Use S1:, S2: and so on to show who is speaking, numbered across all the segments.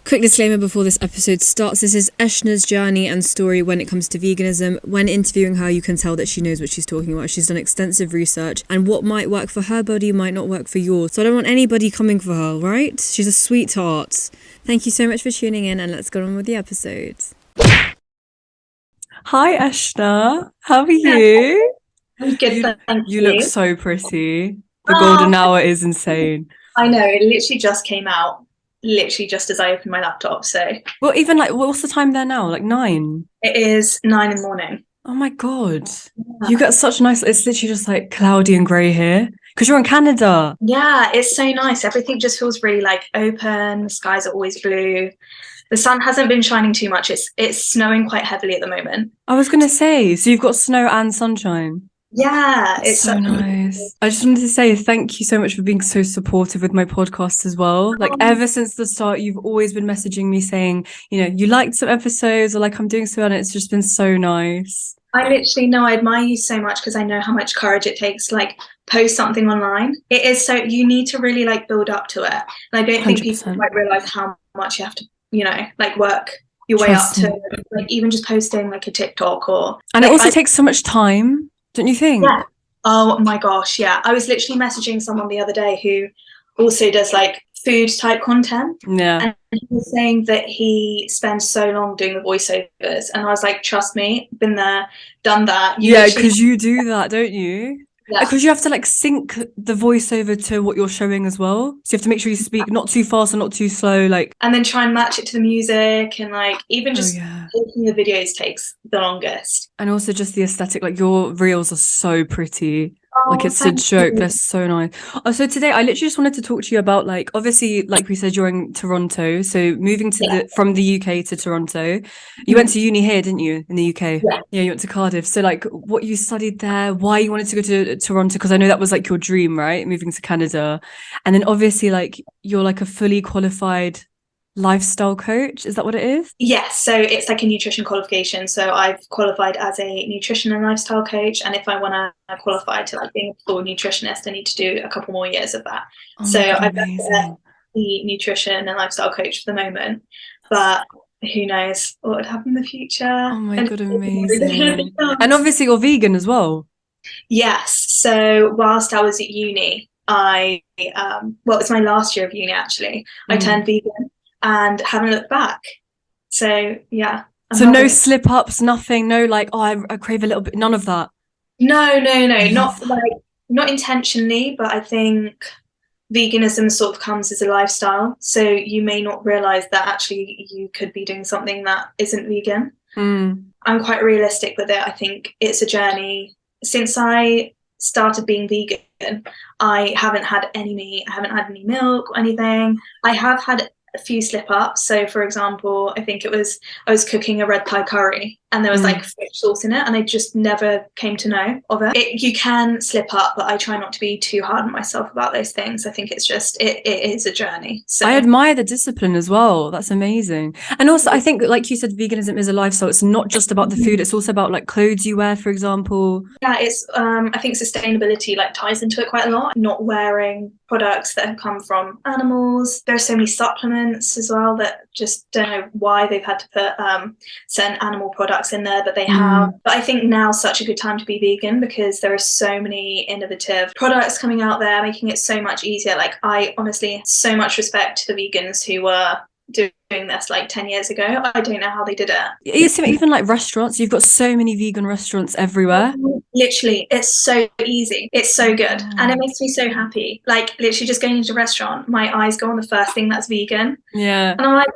S1: Quick disclaimer before this episode starts. This is Eshna's journey and story when it comes to veganism. When interviewing her, you can tell that she knows what she's talking about. She's done extensive research, and what might work for her body might not work for yours. So I don't want anybody coming for her, right? She's a sweetheart. Thank you so much for tuning in, and let's go on with the episode.
S2: Hi, Eshna. How are you?
S3: I'm good, thank you.
S2: You look so pretty. The golden hour is insane.
S3: I know, it literally just came out, literally just as I opened my laptop, so.
S2: Well, even like, what's the time there now? Like 9?
S3: It is 9 in the morning.
S2: Oh my God. Yeah. You get such nice, it's literally just like cloudy and grey here. Because you're in Canada.
S3: Yeah, it's so nice. Everything just feels really like open. The skies are always blue. The sun hasn't been shining too much. It's snowing quite heavily at the moment.
S2: I was going to say, so you've got snow and sunshine.
S3: Yeah,
S2: it's so nice. I just wanted to say thank you so much for being so supportive with my podcast as well. Like ever since the start, you've always been messaging me saying, you know, you liked some episodes or like I'm doing so well, and it's just been so nice.
S3: I literally know I admire you so much because I know how much courage it takes to like post something online. It is so, you need to really like build up to it. And I don't 100%. Think people quite realize how much you have to, you know, like work your way up to like even just posting like a TikTok or.
S2: And
S3: like,
S2: it also takes so much time. Don't you think?
S3: Yeah. Oh my gosh, yeah. I was literally messaging someone the other day who also does like food type content.
S2: Yeah.
S3: And he was saying that he spends so long doing the voiceovers. And I was like, trust me, been there, done that.
S2: Yeah, because you do that, don't you?
S3: Yeah.
S2: Because you have to like sync the voiceover to what you're showing as well. So you have to make sure you speak not too fast and not too slow, like.
S3: And then try and match it to the music, and like even just taking the videos takes the longest.
S2: And also just the aesthetic, like your reels are so pretty. Like it's a joke. They're so nice. Oh, so today I literally just wanted to talk to you about like, obviously, like we said, you're in Toronto. So moving to from the UK to Toronto, you went to uni here, didn't you? In the UK? Yeah, you went to Cardiff. So like what you studied there, why you wanted to go to Toronto? Because I know that was like your dream, right? Moving to Canada. And then obviously like you're like a fully qualified lifestyle coach. Is that what it is?
S3: Yes, so it's like a nutrition qualification. So I've qualified as a nutrition and lifestyle coach, and if I want to qualify to like being a full nutritionist, I need to do a couple more years of that. So I'm the nutrition and lifestyle coach for the moment, but who knows what would happen in the future. Oh
S2: my God, amazing. And obviously you're vegan as well.
S3: Yes, so whilst I was at uni, well, it's my last year of uni actually, I turned vegan and haven't looked back. So yeah.
S2: So no slip ups, nothing, no like, oh, I crave a little bit, none of that.
S3: No, not intentionally, but I think veganism sort of comes as a lifestyle. So you may not realize that actually you could be doing something that isn't vegan. I'm quite realistic with it. I think it's a journey. Since I started being vegan, I haven't had any meat, I haven't had any milk or anything. I have had a few slip ups. So for example, I think I was cooking a red Thai curry and there was like fish sauce in it, and I just never came to know of it. You can slip up, but I try not to be too hard on myself about those things. I think it's just it is a journey. So
S2: I admire the discipline as well. That's amazing. And also I think, like you said, veganism is a lifestyle. It's not just about the food, it's also about like clothes you wear, for example.
S3: Yeah, it's I think sustainability like ties into it quite a lot. Not wearing products that have come from animals. There are so many supplements as well that just don't know why they've had to put certain animal products in there, but they have. But I think now's such a good time to be vegan because there are so many innovative products coming out there, making it so much easier. Like I honestly so much respect to the vegans who were doing this like 10 years ago. I don't know how they did it.
S2: Even like restaurants, you've got so many vegan restaurants everywhere.
S3: Literally, it's so easy, it's so good, and it makes me so happy. Like literally just going into a restaurant, my eyes go on the first thing that's vegan, and I'm like,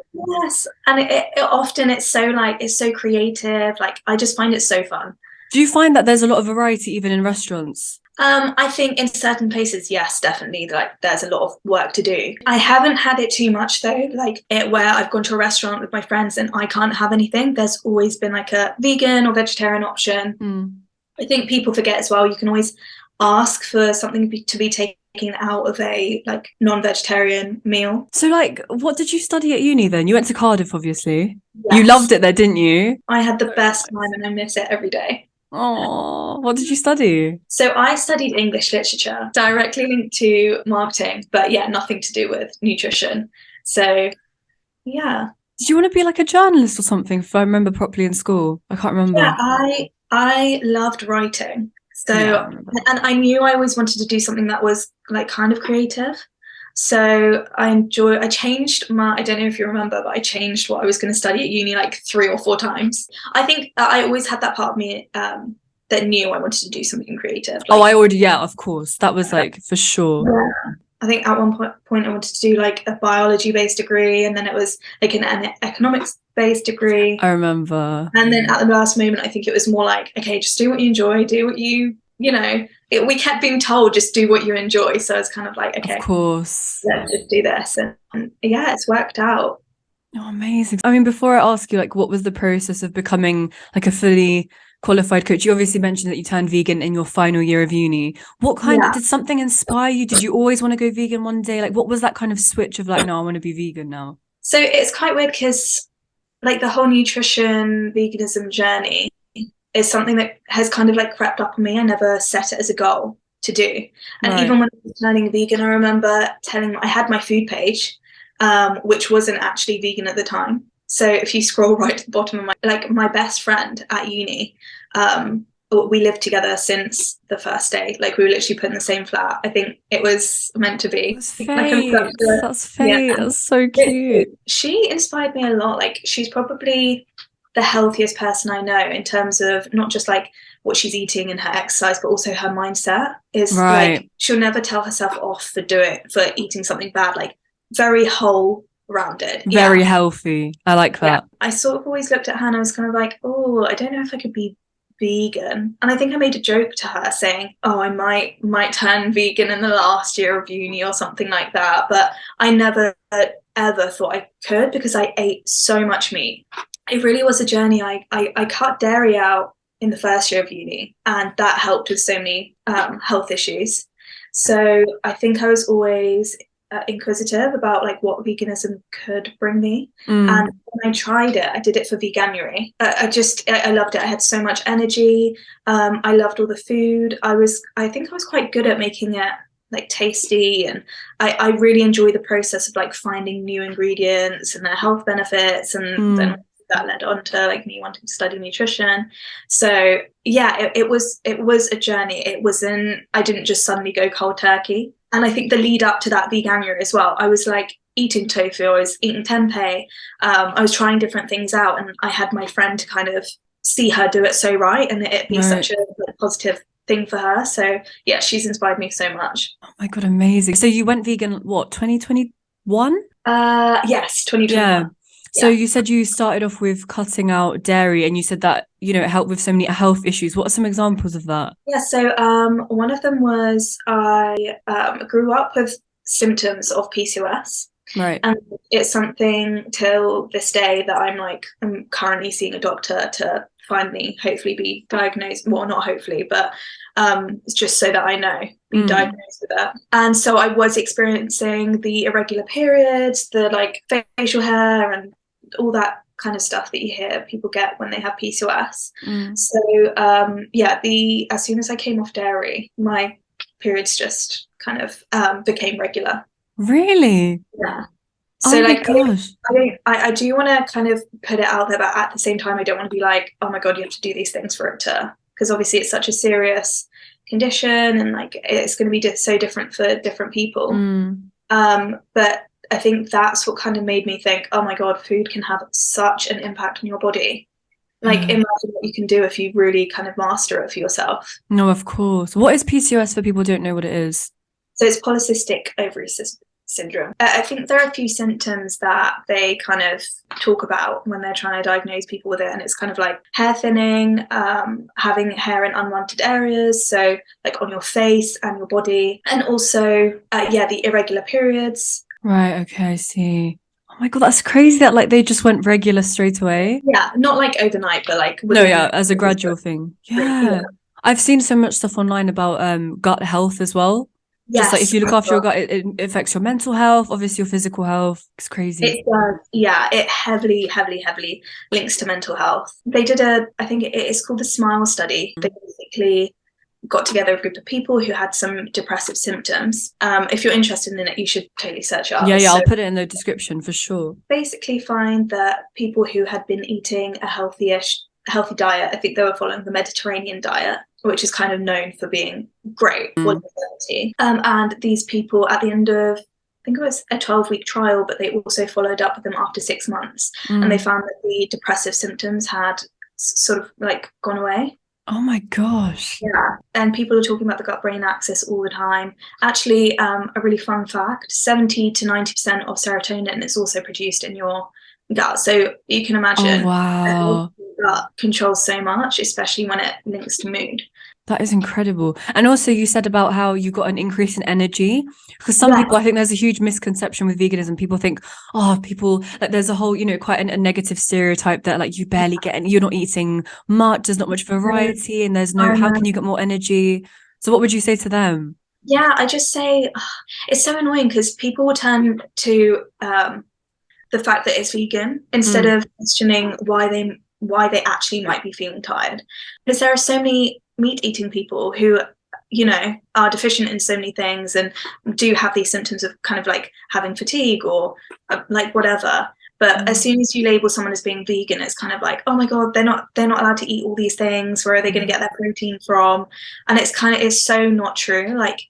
S3: yes. And it often it's so creative. Like I just find it so fun.
S2: Do you find that there's a lot of variety even in restaurants?
S3: I think in certain places, yes, definitely. Like there's a lot of work to do. I haven't had it too much though, like where I've gone to a restaurant with my friends and I can't have anything. There's always been like a vegan or vegetarian option. I think people forget as well, you can always ask for something to be taken out of a like non-vegetarian meal.
S2: So like what did you study at uni then? You went to Cardiff, obviously. Yes. You loved it there, didn't you?
S3: I had the best time and I miss it every day.
S2: Oh, what did you study?
S3: So I studied English literature, directly linked to marketing, but yeah, nothing to do with nutrition. So Yeah.
S2: Did you want to be like a journalist or something, if I remember properly in school? I can't remember.
S3: Yeah, I loved writing. So,
S2: Yeah, I remember.
S3: and I knew I always wanted to do something that was like kind of creative. So I changed I don't know if you remember, but I changed what I was going to study at uni like 3 or 4 times. I think I always had that part of me that knew I wanted to do something creative.
S2: Yeah, of course. That was like for sure.
S3: Yeah. I think at one point I wanted to do like a biology-based degree, and then it was like an economics-based degree.
S2: I remember.
S3: And then at the last moment, I think it was more like, okay, just do what you enjoy, do what we kept being told, just do what you enjoy. So it's kind of like, okay,
S2: Of course.
S3: let's just do this. And yeah, it's worked out.
S2: Oh, amazing. I mean, before I ask you, like, what was the process of becoming like a fully qualified coach? You obviously mentioned that you turned vegan in your final year of uni. Did something inspire you? Did you always want to go vegan one day? Like, what was that kind of switch of like, no, I want to be vegan now?
S3: So it's quite weird because like the whole nutrition veganism journey is something that has kind of like crept up on me. I never set it as a goal to do. And even when I was turning vegan, I remember I had my food page, which wasn't actually vegan at the time. So if you scroll right to the bottom of my best friend at uni, we lived together since the first day. Like we were literally put in the same flat. I think it was meant to be.
S2: That's fate. That's fate.
S3: Yeah.
S2: That's so cute.
S3: She inspired me a lot. Like she's probably the healthiest person I know in terms of not just like what she's eating and her exercise, but also her mindset is like she'll never tell herself off for eating something bad. Like very whole rounded,
S2: very healthy. I like that.
S3: I sort of always looked at her and I was kind of like, oh, I don't know if I could be vegan. And I think I made a joke to her saying, oh, I might turn vegan in the last year of uni or something like that, but I never ever thought I could because I ate so much meat. It really was a journey. I cut dairy out in the first year of uni, and that helped with so many health issues. So I think I was always inquisitive about like what veganism could bring me. And when I tried it, I did it for Veganuary. I loved it. I had so much energy. I loved all the food. I think I was quite good at making it like tasty, and I really enjoy the process of like finding new ingredients and their health benefits, and then that led on to like me wanting to study nutrition. So yeah, it was a journey. I didn't just suddenly go cold turkey. And I think the lead up to that Veganuary as well, I was like eating tofu, I was eating tempeh, I was trying different things out, and I had my friend to kind of see her do it so right, and it be such a positive thing for her. So yeah, she's inspired me so much.
S2: Oh my God, amazing. So you went vegan, what, 2021?
S3: Yes, 2021.
S2: Yeah. So you said you started off with cutting out dairy, and you said that, you know, it helped with so many health issues. What are some examples of that?
S3: Yeah, so one of them was I grew up with symptoms of PCOS.
S2: Right.
S3: And it's something till this day that I'm currently seeing a doctor to finally hopefully be diagnosed. Well, not hopefully, but it's just so that I know, be diagnosed with it. And so I was experiencing the irregular periods, the like facial hair and all that kind of stuff that you hear people get when they have PCOS. So as soon as I came off dairy, my periods just kind of became regular.
S2: Really?
S3: Yeah.
S2: So my gosh.
S3: I do want to kind of put it out there, but at the same time, I don't want to be like, oh my God, you have to do these things for it to, because obviously it's such a serious condition, and like it's going to be so different for different people. But I think that's what kind of made me think, oh my God, food can have such an impact on your body. Like imagine what you can do if you really kind of master it for yourself.
S2: No, of course. What is PCOS for people who don't know what it is?
S3: So it's polycystic ovary syndrome. I think there are a few symptoms that they kind of talk about when they're trying to diagnose people with it, and it's kind of like hair thinning, having hair in unwanted areas, so like on your face and your body, and also the irregular periods.
S2: Right, okay, I see. Oh my God, that's crazy that like they just went regular straight away.
S3: Yeah, not like overnight, but like
S2: as a gradual thing. Yeah. I've seen so much stuff online about gut health as well.
S3: Yes,
S2: just like if you look after your gut, it affects your mental health, obviously your physical health. It's crazy.
S3: It does. Yeah, it heavily links to mental health. They did I think it is called the SMILE study. They basically got together a group of people who had some depressive symptoms. If you're interested in it, you should totally search it up.
S2: Yeah, I'll put it in the description for sure.
S3: Basically find that people who had been eating a healthy diet, I think they were following the Mediterranean diet, which is kind of known for being great for longevity. And these people at the end of, I think it was a 12-week trial, but they also followed up with them after 6 months. And they found that the depressive symptoms had sort of like gone away.
S2: Oh my gosh.
S3: Yeah. And people are talking about the gut-brain axis all the time. Actually, a really fun fact, 70 to 90% of serotonin is also produced in your gut. So you can imagine
S2: wow.
S3: gut controls so much, especially when it links to mood.
S2: That is incredible. And also you said about how you got an increase in energy, because some people, I think there's a huge misconception with veganism. People think, people, like there's a whole, quite a negative stereotype that like you barely get, and you're not eating much, there's not much variety, and there's no, how can you get more energy? So what would you say to them?
S3: Yeah, I just say it's so annoying because people will turn to the fact that it's vegan instead of questioning why they actually might be feeling tired. Because there are so many meat-eating people who, are deficient in so many things and do have these symptoms of kind of like having fatigue or like whatever. But as soon as you label someone as being vegan, it's kind of like, oh my God, they're not allowed to eat all these things. Where are they going to get their protein from? And it's so not true. Like,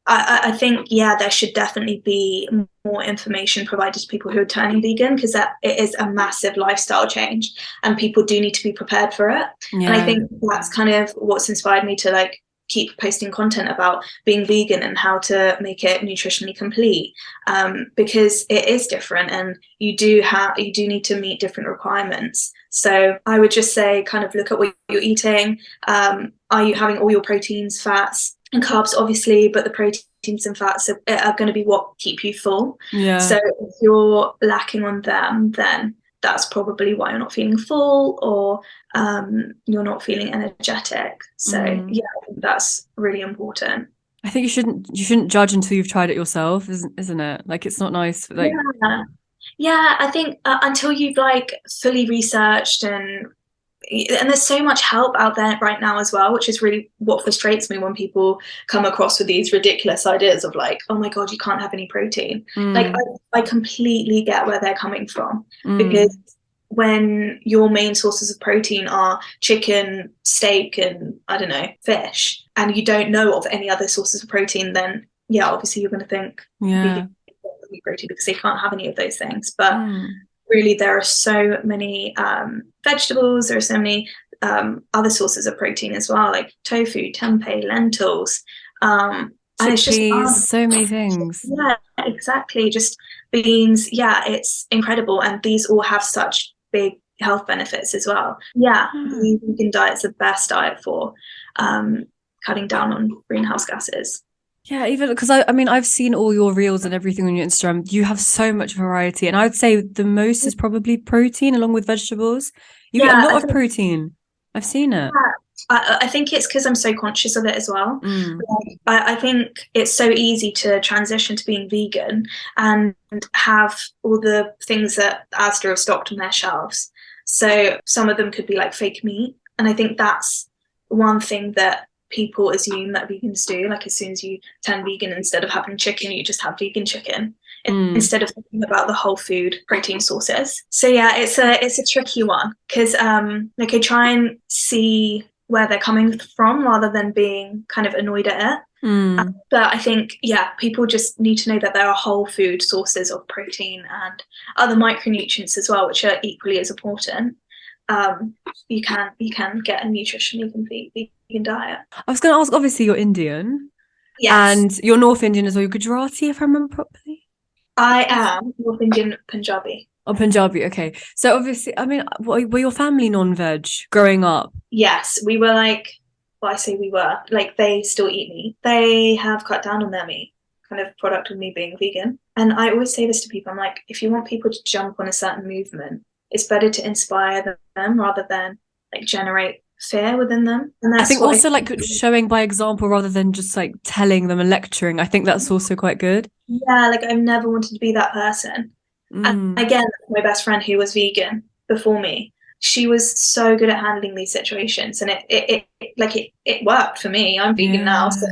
S3: I think, there should definitely be more information provided to people who are turning vegan, because it is a massive lifestyle change and people do need to be prepared for it. Yeah. And I think that's kind of what's inspired me to like keep posting content about being vegan and how to make it nutritionally complete, because it is different and you do need to meet different requirements. So I would just say kind of look at what you're eating. Are you having all your proteins, fats, and carbs, obviously, but the proteins and fats are going to be what keep you full. Yeah. So if you're lacking on them, then that's probably why you're not feeling full or you're not feeling energetic. So I think that's really important.
S2: I think you shouldn't judge until you've tried it yourself, isn't it? Like, it's not nice. Like,
S3: yeah, I think until you've like fully researched and there's so much help out there right now as well, which is really what frustrates me when people come across with these ridiculous ideas of like, oh my God, you can't have any protein. Like I completely get where they're coming from, because when your main sources of protein are chicken, steak, and I don't know, fish, and you don't know of any other sources of protein, then obviously you're going to think protein because they can't have any of those things. But really, there are so many vegetables, there are so many other sources of protein as well, like tofu, tempeh, lentils, and it's just
S2: so many things.
S3: Yeah, exactly. Just beans. Yeah, it's incredible, and these all have such big health benefits as well. Yeah, the vegan diet's the best diet for cutting down on greenhouse gases.
S2: Yeah, even because I've seen all your reels and everything on your Instagram. You have so much variety, and I would say the most is probably protein along with vegetables. You get a lot of protein. I've seen it.
S3: Yeah. I think it's because I'm so conscious of it as well. I think it's so easy to transition to being vegan and have all the things that Asda have stocked on their shelves. So some of them could be like fake meat, and I think that's one thing that people assume that vegans do. Like, as soon as you turn vegan, instead of having chicken, you just have vegan chicken instead of thinking about the whole food protein sources. So yeah, it's a tricky one, because I try and see where they're coming from rather than being kind of annoyed at it. But I think people just need to know that there are whole food sources of protein and other micronutrients as well, which are equally as important. You can get a nutritionally complete vegan diet.
S2: I was going to ask, obviously you're Indian.
S3: Yes.
S2: And you're North Indian as well. You're Gujarati, if I remember properly.
S3: I am North Indian Punjabi.
S2: Oh, Punjabi, okay. So obviously, were your family non-veg growing up?
S3: Yes, we were like, well, I say we were, like, they still eat meat. They have cut down on their meat, kind of product of me being vegan. And I always say this to people, I'm like, if you want people to jump on a certain movement, it's better to inspire them rather than like generate fear within them. And that's
S2: I think also like showing by example rather than just like telling them and lecturing. I think that's also quite good.
S3: Yeah, like I've never wanted to be that person. And again, my best friend who was vegan before me, she was so good at handling these situations, and it worked for me. I'm vegan now, so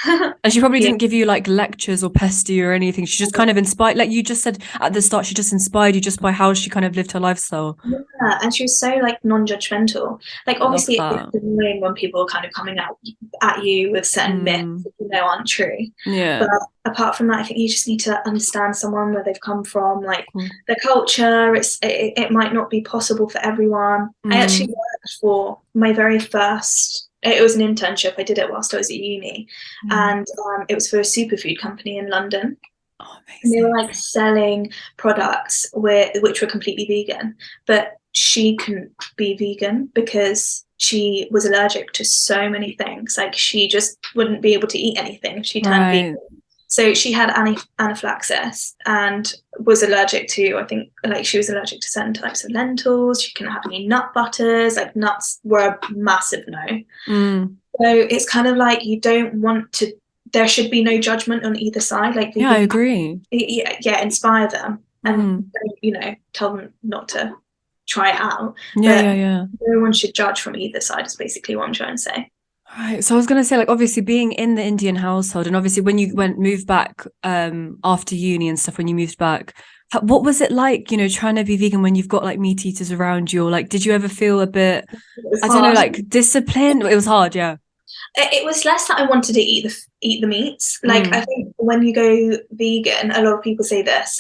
S2: and she probably
S3: Yeah.
S2: didn't give you like lectures or pester you or anything. She just kind of inspired, like you just said at the start, she just inspired you just by how she kind of lived her lifestyle.
S3: Yeah, and she was so like non-judgmental. Like
S2: I love
S3: obviously
S2: that.
S3: it's annoying when people are kind of coming out at you with certain myths that you know aren't true.
S2: Yeah.
S3: But apart from that, I think you just need to understand someone, where they've come from, like
S2: Cool.
S3: the culture. It might not be possible for everyone. I actually worked for my very first, it was an internship. I did it whilst I was at uni, and it was for a superfood company in London.
S2: Oh,
S3: And they
S2: amazing.
S3: were like selling products which were completely vegan, but she couldn't be vegan because she was allergic to so many things. Like she just wouldn't be able to eat anything if she turned vegan. So she had anaphylaxis and was allergic to, I think, like she was allergic to certain types of lentils. She couldn't have any nut butters. Like nuts were a massive no. So it's kind of like you don't want to. There should be no judgment on either side. Like
S2: Yeah, I agree.
S3: Inspire them and tell them not to try it out.
S2: Yeah.
S3: No one should judge from either side. Is basically what I'm trying to say.
S2: Right. So I was going to say, like, obviously being in the Indian household, and obviously when you moved back after uni and stuff, when you moved back, what was it like, trying to be vegan when you've got like meat eaters around you? Or like, did you ever feel a bit, I don't know, like disciplined? It was hard, yeah.
S3: It was less that I wanted to eat the meats. Like I think when you go vegan, a lot of people say this,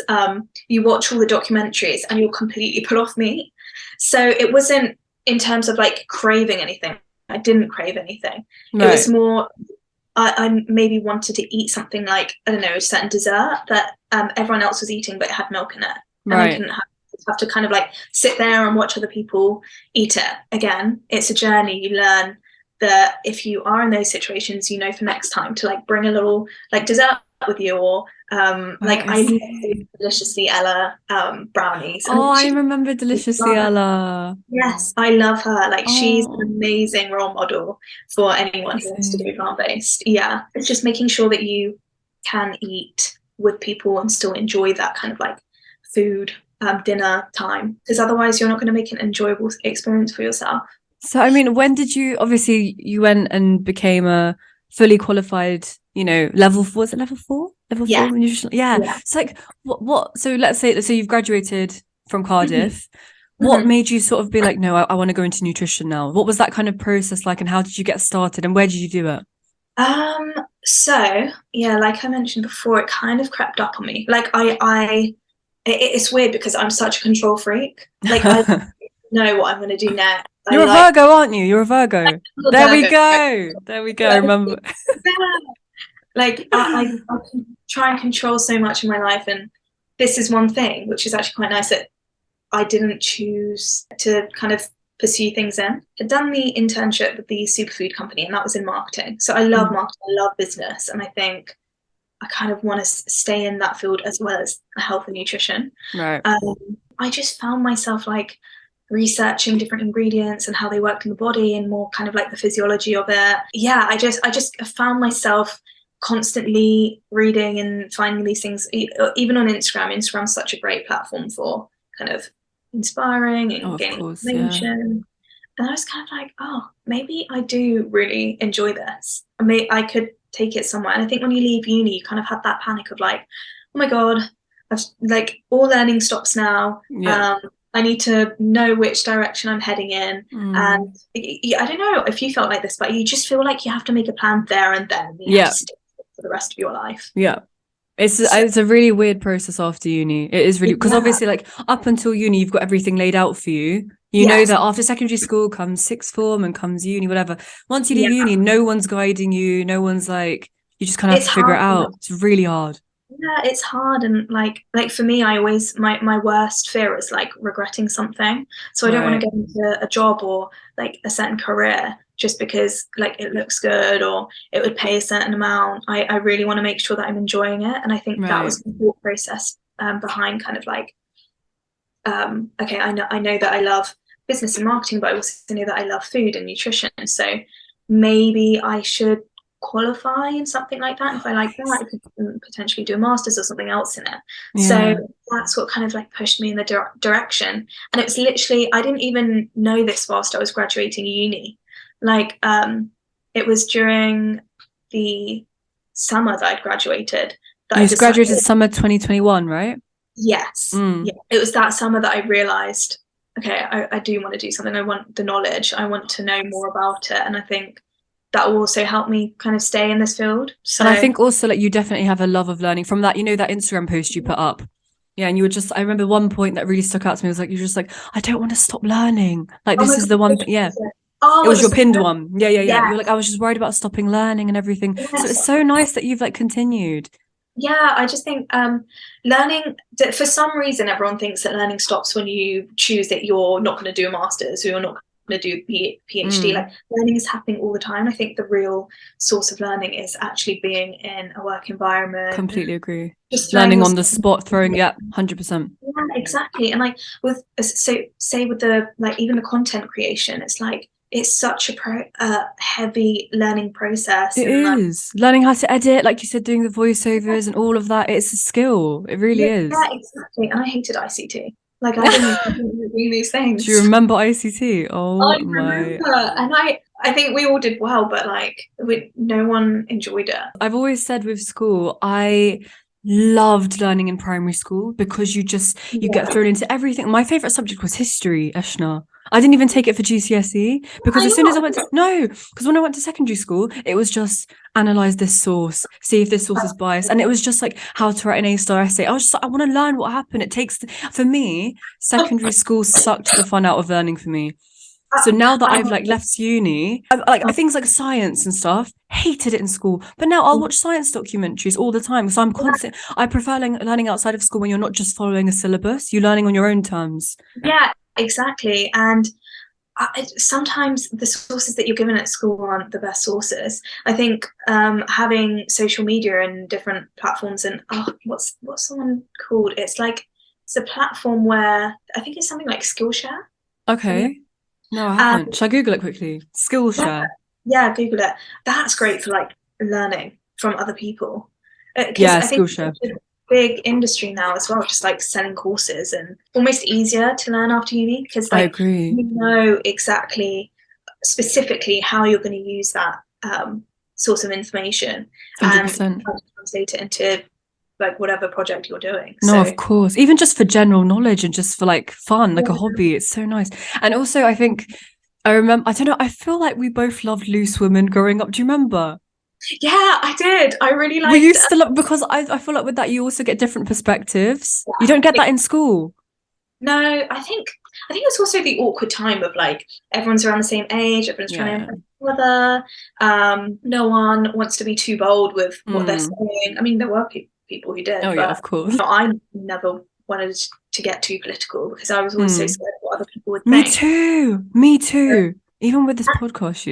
S3: you watch all the documentaries and you're completely put off meat. So it wasn't in terms of like craving anything. I didn't crave anything. Right. It was more I maybe wanted to eat something like, I don't know, a certain dessert that everyone else was eating, but it had milk in it. And I didn't have to kind of like sit there and watch other people eat it. Again, it's a journey. You learn that if you are in those situations, for next time to like bring a little like dessert with you, or like I love Deliciously Ella brownies.
S2: Oh, I remember Deliciously Ella.
S3: Yes, I love her. Like she's an amazing role model for anyone who wants to do plant-based. Yeah, it's just making sure that you can eat with people and still enjoy that kind of like food dinner time, because otherwise you're not going to make an enjoyable experience for yourself.
S2: So, I mean, when did obviously you went and became a fully qualified, level 4, is it level 4? Level 4 nutrition? Yeah. It's like, what, so let's say you've graduated from Cardiff. What made you sort of be like, no, I want to go into nutrition now? What was that kind of process like, and how did you get started, and where did you do it?
S3: So yeah, like I mentioned before, it kind of crept up on me. Like it's weird because I'm such a control freak. Like I know what I'm going to do next.
S2: You're a Virgo, aren't you? You're a Virgo. There we go. I remember.
S3: Like I can try and control so much in my life, and this is one thing which is actually quite nice, that I didn't choose to kind of pursue things in. I'd done the internship with the superfood company, and that was in marketing. So I love marketing, I love business, and I think I kind of want to stay in that field as well as health and nutrition.
S2: Right.
S3: I just found myself like researching different ingredients and how they worked in the body, and more kind of like the physiology of it. Yeah, I just found myself constantly reading and finding these things, even on Instagram. Instagram's such a great platform for kind of inspiring and gaining information. And I was kind of like, oh, maybe I do really enjoy this. I could take it somewhere. And I think when you leave uni, you kind of have that panic of like, oh my God, I've like all learning stops now.
S2: Yeah.
S3: I need to know which direction I'm heading in. And I don't know if you felt like this, but you just feel like you have to make a plan there and then. You have to stick to it for the rest of your life. Yeah.
S2: It's a really weird process after uni. It is really, because obviously like up until uni, you've got everything laid out for you. You know that after secondary school comes sixth form and comes uni, whatever. Once you leave uni, no one's guiding you. No one's like, you just kind of have to figure it out. It's really hard.
S3: Yeah, it's hard. And like for me, I always, my worst fear is like regretting something. So I don't want to go into a job or like a certain career just because like it looks good or it would pay a certain amount. I really want to make sure that I'm enjoying it. And I think that was the thought process behind kind of like, okay, I know that I love business and marketing, but I also know that I love food and nutrition. So maybe I should qualify in something like that. And if I like that, I could potentially do a master's or something else in it.
S2: Yeah.
S3: So that's what kind of like pushed me in the direction. And it was literally, I didn't even know this whilst I was graduating uni. Like it was during the summer that I'd graduated.
S2: You graduated summer 2021, right?
S3: Yes. Yeah. It was that summer that I realized, okay, I do want to do something. I want the knowledge. I want to know more about it. And I think that will also help me kind of stay in this field. So,
S2: and I think also like you definitely have a love of learning from that, that Instagram post you put up. Yeah. And you were just, I remember one point that really stuck out to me was like, you're just like, I don't want to stop learning. Like, this is the one thing. Yeah.
S3: Oh,
S2: it was your pinned one. Yeah.
S3: Yeah.
S2: You're like, I was just worried about stopping learning and everything. Yes. So it's so nice that you've like continued.
S3: Yeah, I just think learning, for some reason, everyone thinks that learning stops when you choose that you're not going to do a master's or you're not going to do PhD. Like, learning is happening all the time. I think the real source of learning is actually being in a work environment.
S2: Completely agree. Just learning on the spot, throwing, 100%.
S3: Yeah, exactly. And like with the like even the content creation, it's like it's such a heavy learning process.
S2: It is. Learning how to edit, like you said, doing the voiceovers and all of that. It's a skill. It really is.
S3: Yeah, exactly. And I hated ICT. Like, I didn't do these things.
S2: Do you remember ICT? Oh,
S3: I remember. And I think we all did well, but like, no one enjoyed it.
S2: I've always said with school, I loved learning in primary school because you get thrown into everything. My favorite subject was history, Eshna. I didn't even take it for GCSE because as soon as because when I went to secondary school, it was just analyze this source, see if this source is biased. And it was just like how to write an A-star essay. I was just like, I want to learn what happened. For me, secondary school sucked the fun out of learning for me. So now that I've like left uni, things like science and stuff, hated it in school. But now I'll watch science documentaries all the time. So I prefer learning outside of school when you're not just following a syllabus. You're learning on your own terms.
S3: Yeah, exactly. And sometimes the sources that you're given at school aren't the best sources. I think having social media and different platforms and what's the one called? It's a platform where I think it's something like Skillshare.
S2: Okay. No, I haven't. Shall I Google it quickly? Skillshare.
S3: Yeah, Google it. That's great for like learning from other people.
S2: Yeah, Skillshare.
S3: It's a big industry now as well, just like selling courses and almost easier to learn after uni because
S2: I agree.
S3: You know exactly, specifically how you're going to use that source of information
S2: 100%.
S3: And how to translate it into like whatever project you're doing.
S2: No, of course. Even just for general knowledge and just for like fun, like a hobby. It's so nice. And also I think I feel like we both loved Loose Women growing up. Do you remember?
S3: Yeah, I did. I really liked
S2: it. We used to love, because I feel like with that you also get different perspectives. Yeah. You don't get that in school.
S3: No, I think it's also the awkward time of like everyone's around the same age, everyone's trying to impress each other. No one wants to be too bold with what they're saying. I mean, there were people who did.
S2: Oh yeah, of course.
S3: I never wanted to get too political because I was always so scared of what other people would
S2: think. Me too. Even with this podcast,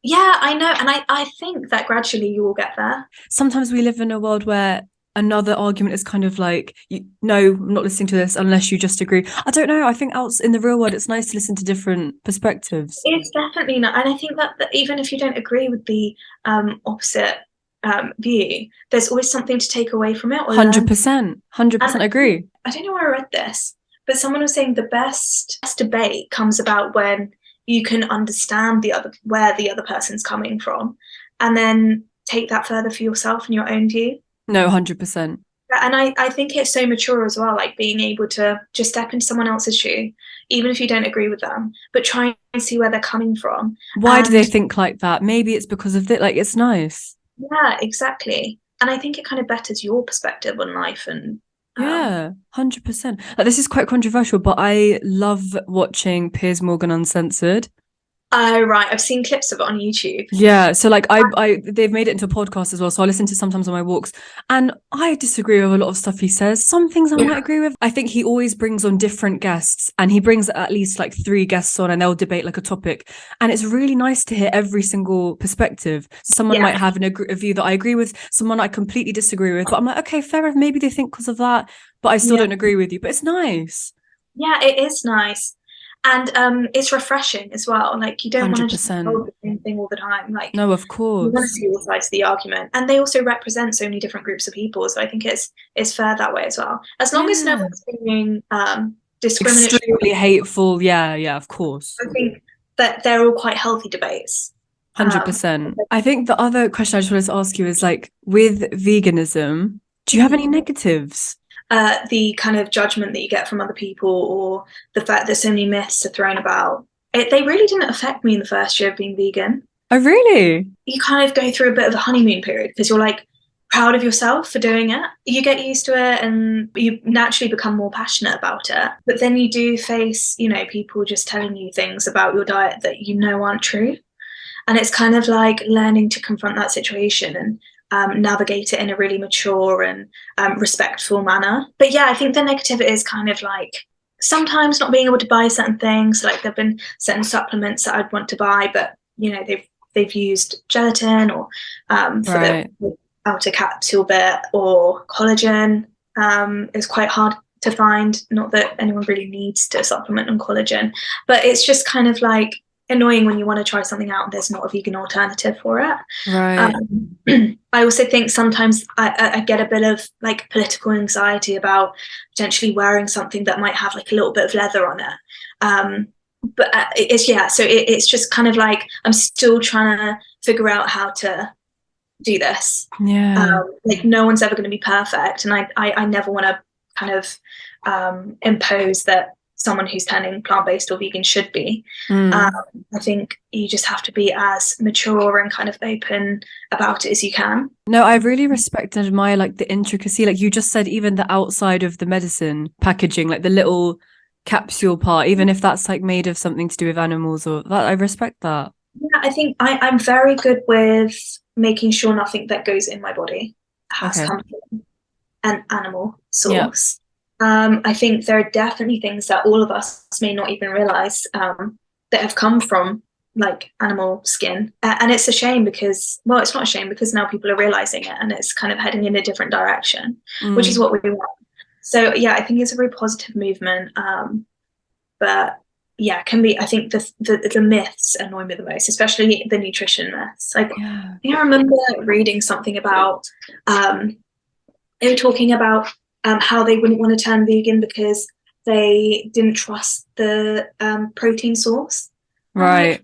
S3: Yeah, I know. And I think that gradually you will get there.
S2: Sometimes we live in a world where another argument is kind of like, no, I'm not listening to this unless you just agree. I don't know. I think out in the real world, it's nice to listen to different perspectives.
S3: It's definitely not. And I think that even if you don't agree with the opposite view, there's always something to take away from it.
S2: 100% agree.
S3: I don't know where I read this, but someone was saying the best debate comes about when you can understand where the other person's coming from and then take that further for yourself and your own view.
S2: No, 100%.
S3: And I think it's so mature as well, like being able to just step into someone else's shoe, even if you don't agree with them, but try and see where they're coming from.
S2: Why do they think like that? Maybe it's because of it. Like, it's nice.
S3: Yeah, exactly. And I think it kind of betters your perspective on life and
S2: yeah, 100%. Like, this is quite controversial, but I love watching Piers Morgan Uncensored.
S3: Oh, right. I've seen clips of it on YouTube.
S2: Yeah. So like they've made it into a podcast as well. So I listen to sometimes on my walks and I disagree with a lot of stuff he says. Some things I might agree with. I think he always brings on different guests and he brings at least like 3 guests on and they'll debate like a topic. And it's really nice to hear every single perspective. Someone might have a view that I agree with, someone I completely disagree with. But I'm like, okay, fair enough. Maybe they think because of that, but I still don't agree with you. But it's nice.
S3: Yeah, it is nice. And it's refreshing as well. Like, you don't want to just
S2: 100%.
S3: hold the same thing all the time. Like,
S2: No, of
S3: you want to
S2: course.
S3: see all sides of the argument. And they also represent so many different groups of people. So I think it's fair that way as well. As long as no
S2: Yeah.
S3: one's being discriminatory,
S2: Extremely hateful. Yeah, of course.
S3: I think that they're all quite healthy debates.
S2: 100%. I think the other question I just wanted to ask you is, like, with veganism, do you have any negatives?
S3: The kind of judgment that you get from other people, or the fact that so many myths are thrown about. They really didn't affect me in the first year of being vegan.
S2: Oh, really?
S3: You kind of go through a bit of a honeymoon period because you're like proud of yourself for doing it. You get used to it and you naturally become more passionate about it. But then you do face, people just telling you things about your diet that aren't true. And it's kind of like learning to confront that situation and navigate it in a really mature and respectful manner. But yeah, I think the negative is kind of like sometimes not being able to buy certain things. Like, there've been certain supplements that I'd want to buy, but they've used gelatin or for
S2: Right.
S3: the outer capsule bit, or collagen. It's quite hard to find. Not that anyone really needs to supplement on collagen, but it's just kind of like annoying when you want to try something out and there's not a vegan alternative for it.
S2: Right.
S3: I also think sometimes I get a bit of like political anxiety about potentially wearing something that might have like a little bit of leather on it. But it's just kind of like I'm still trying to figure out how to do this.
S2: Yeah.
S3: Like, no one's ever going to be perfect, and I never want to kind of impose that someone who's turning plant-based or vegan should be. I think you just have to be as mature and kind of open about it as you can.
S2: No, I really respect and admire, like, the intricacy. Like you just said, even the outside of the medicine packaging, like the little capsule part, even if that's like made of something to do with animals, or that, I respect that.
S3: Yeah, I think I'm very good with making sure nothing that goes in my body has come from an animal source. I think there are definitely things that all of us may not even realize that have come from like animal skin. And it's a shame because, well, it's not a shame because now people are realizing it and it's kind of heading in a different direction, which is what we want. So yeah, I think it's a very positive movement. But yeah, can be, I think the myths annoy me the most, especially the nutrition myths. Like, I remember reading something about, they were talking about how they wouldn't want to turn vegan because they didn't trust the protein source.
S2: Right.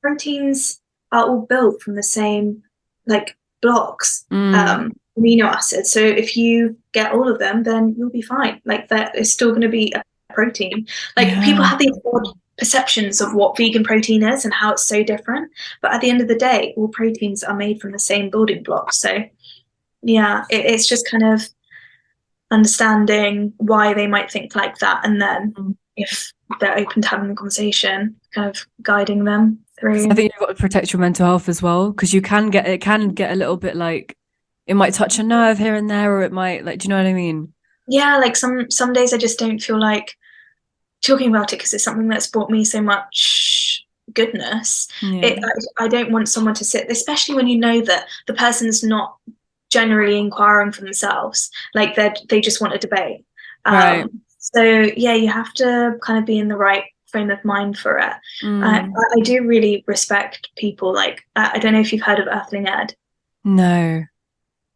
S3: Proteins are all built from the same like blocks, amino acids. So if you get all of them, then you'll be fine. Like, that is still going to be a protein. Like, people have these odd perceptions of what vegan protein is and how it's so different. But at the end of the day, all proteins are made from the same building blocks. So yeah, it's just kind of understanding why they might think like that, and then if they're open to having the conversation, kind of guiding them through.
S2: I think you've got to protect your mental health as well, because it can get a little bit like, it might touch a nerve here and there, or it might, like, do you know what I mean?
S3: Yeah, like some days I just don't feel like talking about it because it's something that's brought me so much goodness. I don't want someone to sit, especially when you know that the person's not generally inquiring for themselves, like they just want a debate. So yeah, you have to kind of be in the right frame of mind for it. I do really respect people like, I don't know if you've heard of Earthling Ed.
S2: No.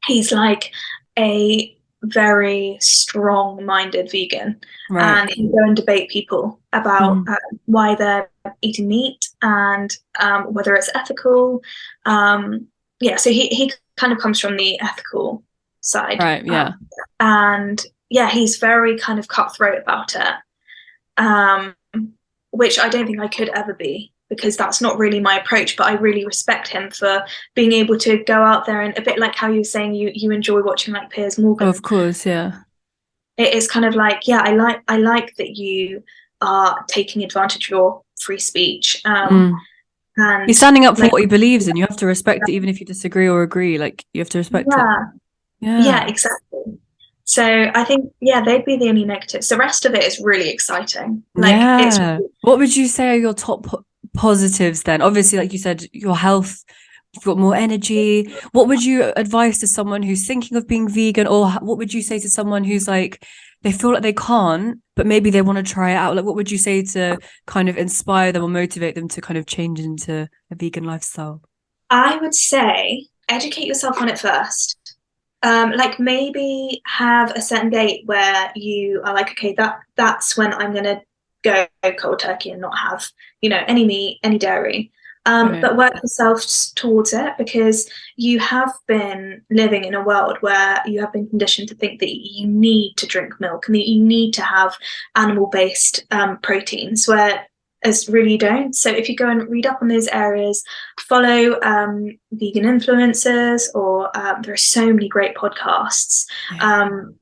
S3: He's like a very strong-minded vegan, and he go and debate people about why they're eating meat and whether it's ethical. So he kind of comes from the ethical side, and yeah, he's very kind of cutthroat about it, which I don't think I could ever be, because that's not really my approach. But I really respect him for being able to go out there, and a bit like how you were saying you enjoy watching like Piers Morgan.
S2: Oh, of course, yeah.
S3: It is kind of like, yeah, I like that you are taking advantage of your free speech. And
S2: he's standing up for what he believes in. You have to respect it, even if you disagree or agree. Like, you have to respect it.
S3: Yeah, exactly. So I think, yeah, they'd be the only negatives. The rest of it is really exciting. Like,
S2: what would you say are your top positives then? Obviously, like you said, your health, you've got more energy. What would you advise to someone who's thinking of being vegan, or what would you say to someone who's like they feel like they can't, but maybe they want to try it out? Like, what would you say to kind of inspire them or motivate them to kind of change into a vegan lifestyle?
S3: I would say educate yourself on it first. Like maybe have a certain date where you are like, okay, that's when I'm gonna go cold turkey and not have, any meat, any dairy.
S2: Right.
S3: But work yourself towards it, because you have been living in a world where you have been conditioned to think that you need to drink milk and that you need to have animal-based proteins, where as really don't. So if you go and read up on those areas, follow vegan influencers, or there are so many great podcasts.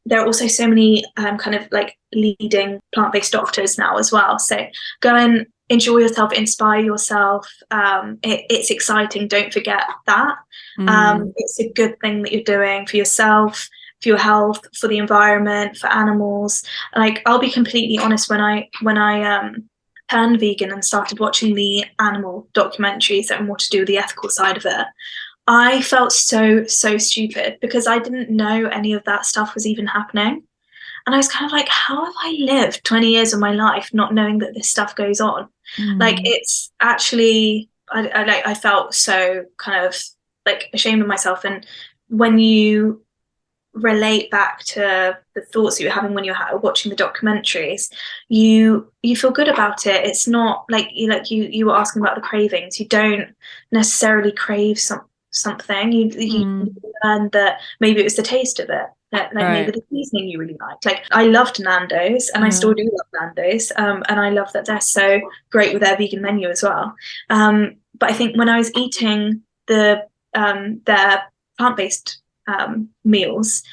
S3: There are also so many kind of like leading plant-based doctors now as well. So go and enjoy yourself, inspire yourself. It's exciting. Don't forget that. It's a good thing that you're doing for yourself, for your health, for the environment, for animals. Like, I'll be completely honest, when I turned vegan and started watching the animal documentaries that were more to do with the ethical side of it, I felt so stupid, because I didn't know any of that stuff was even happening. And I was kind of like, how have I lived 20 years of my life not knowing that this stuff goes on? Like, it's actually, I felt so kind of like ashamed of myself. And when you relate back to the thoughts that you're having when you're watching the documentaries, you feel good about it. It's not like you were asking about the cravings. You don't necessarily crave something. You learn that maybe it was the taste of it, that maybe the seasoning you really liked. Like, I loved Nando's, and I still do love Nando's, and I love that they're so great with their vegan menu as well. But I think when I was eating their plant-based meals,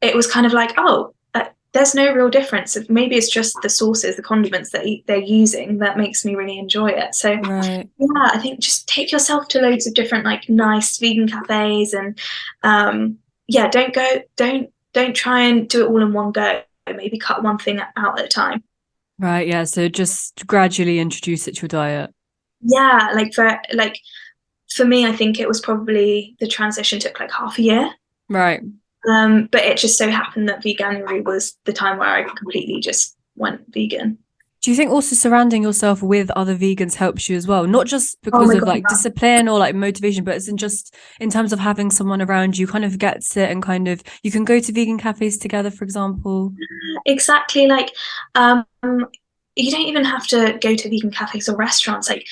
S3: it was kind of like, there's no real difference. Maybe it's just the sauces, the condiments that they're using that makes me really enjoy it. So yeah, I think just take yourself to loads of different like nice vegan cafes, and don't try and do it all in one go. Maybe cut one thing out at a time.
S2: Right, yeah. So just gradually introduce it to your diet.
S3: Yeah, for me, I think it was probably, the transition took like half a year.
S2: Right.
S3: But it just so happened that Veganuary was the time where I completely just went vegan.
S2: Do you think also surrounding yourself with other vegans helps you as well? Not just because of like discipline or like motivation, but it's in terms of having someone around you kind of gets it, and kind of you can go to vegan cafes together, for example.
S3: Exactly. Like, you don't even have to go to vegan cafes or restaurants. Like,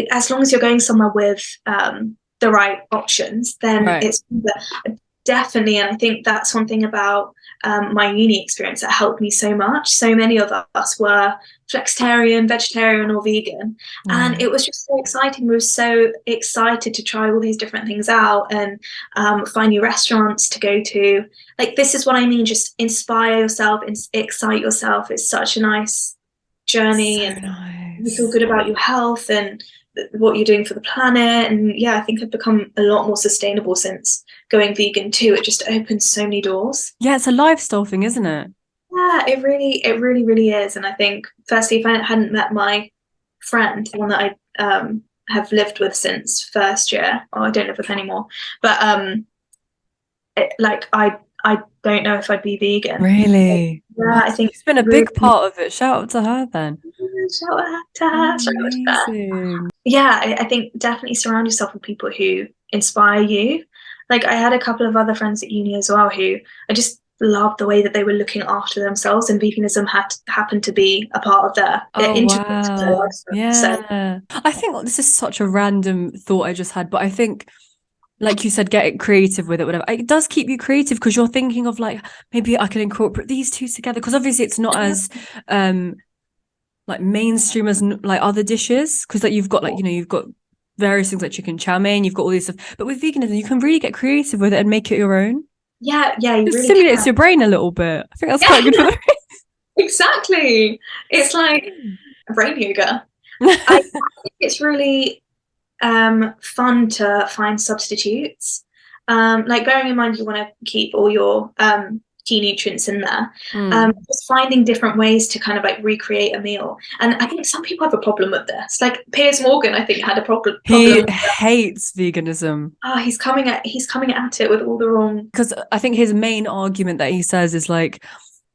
S3: as long as you're going somewhere with the right options, then it's definitely. And I think that's one thing about my uni experience that helped me so much. So many of us were flexitarian, vegetarian, or vegan, and it was just so exciting. We were so excited to try all these different things out, and find new restaurants to go to. Like, this is what I mean, just inspire yourself, excite yourself. It's such a nice journey, so and you feel good about your health and what you're doing for the planet. And yeah, I think I've become a lot more sustainable since going vegan too. It just opens so many doors.
S2: Yeah, it's a lifestyle thing, isn't it?
S3: Yeah, it really is. And I think, firstly, if I hadn't met my friend, the one that I have lived with since first year, I don't live with anymore, but I don't know if I'd be vegan.
S2: Really?
S3: Yeah, I think
S2: it's been a big part of it. Shout out to her then.
S3: Shout out to her.
S2: Amazing.
S3: Yeah, I think definitely surround yourself with people who inspire you. Like, I had a couple of other friends at uni as well who I just loved the way that they were looking after themselves, and veganism happened to be a part of their
S2: wow. Their lifestyle. Yeah. So I think this is such a random thought I just had, but I think, like you said, get creative with it, whatever. It does keep you creative, because you're thinking of like, maybe I can incorporate these two together, because obviously it's not as like mainstream as like other dishes, because like you've got like, you've got various things like chicken chow mein, you've got all these stuff, but with veganism you can really get creative with it and make it your own.
S3: Yeah, you
S2: it
S3: really
S2: stimulates your brain a little bit. I think that's quite good for the
S3: Exactly. It's like brain yoga. I think it's really fun to find substitutes. Like, bearing in mind you want to keep all your key nutrients in there, just finding different ways to kind of like recreate a meal. And I think some people have a problem with this. Like, Piers Morgan, I think, had a problem.
S2: He hates veganism.
S3: He's coming at it with all the wrong.
S2: Because I think his main argument that he says is like,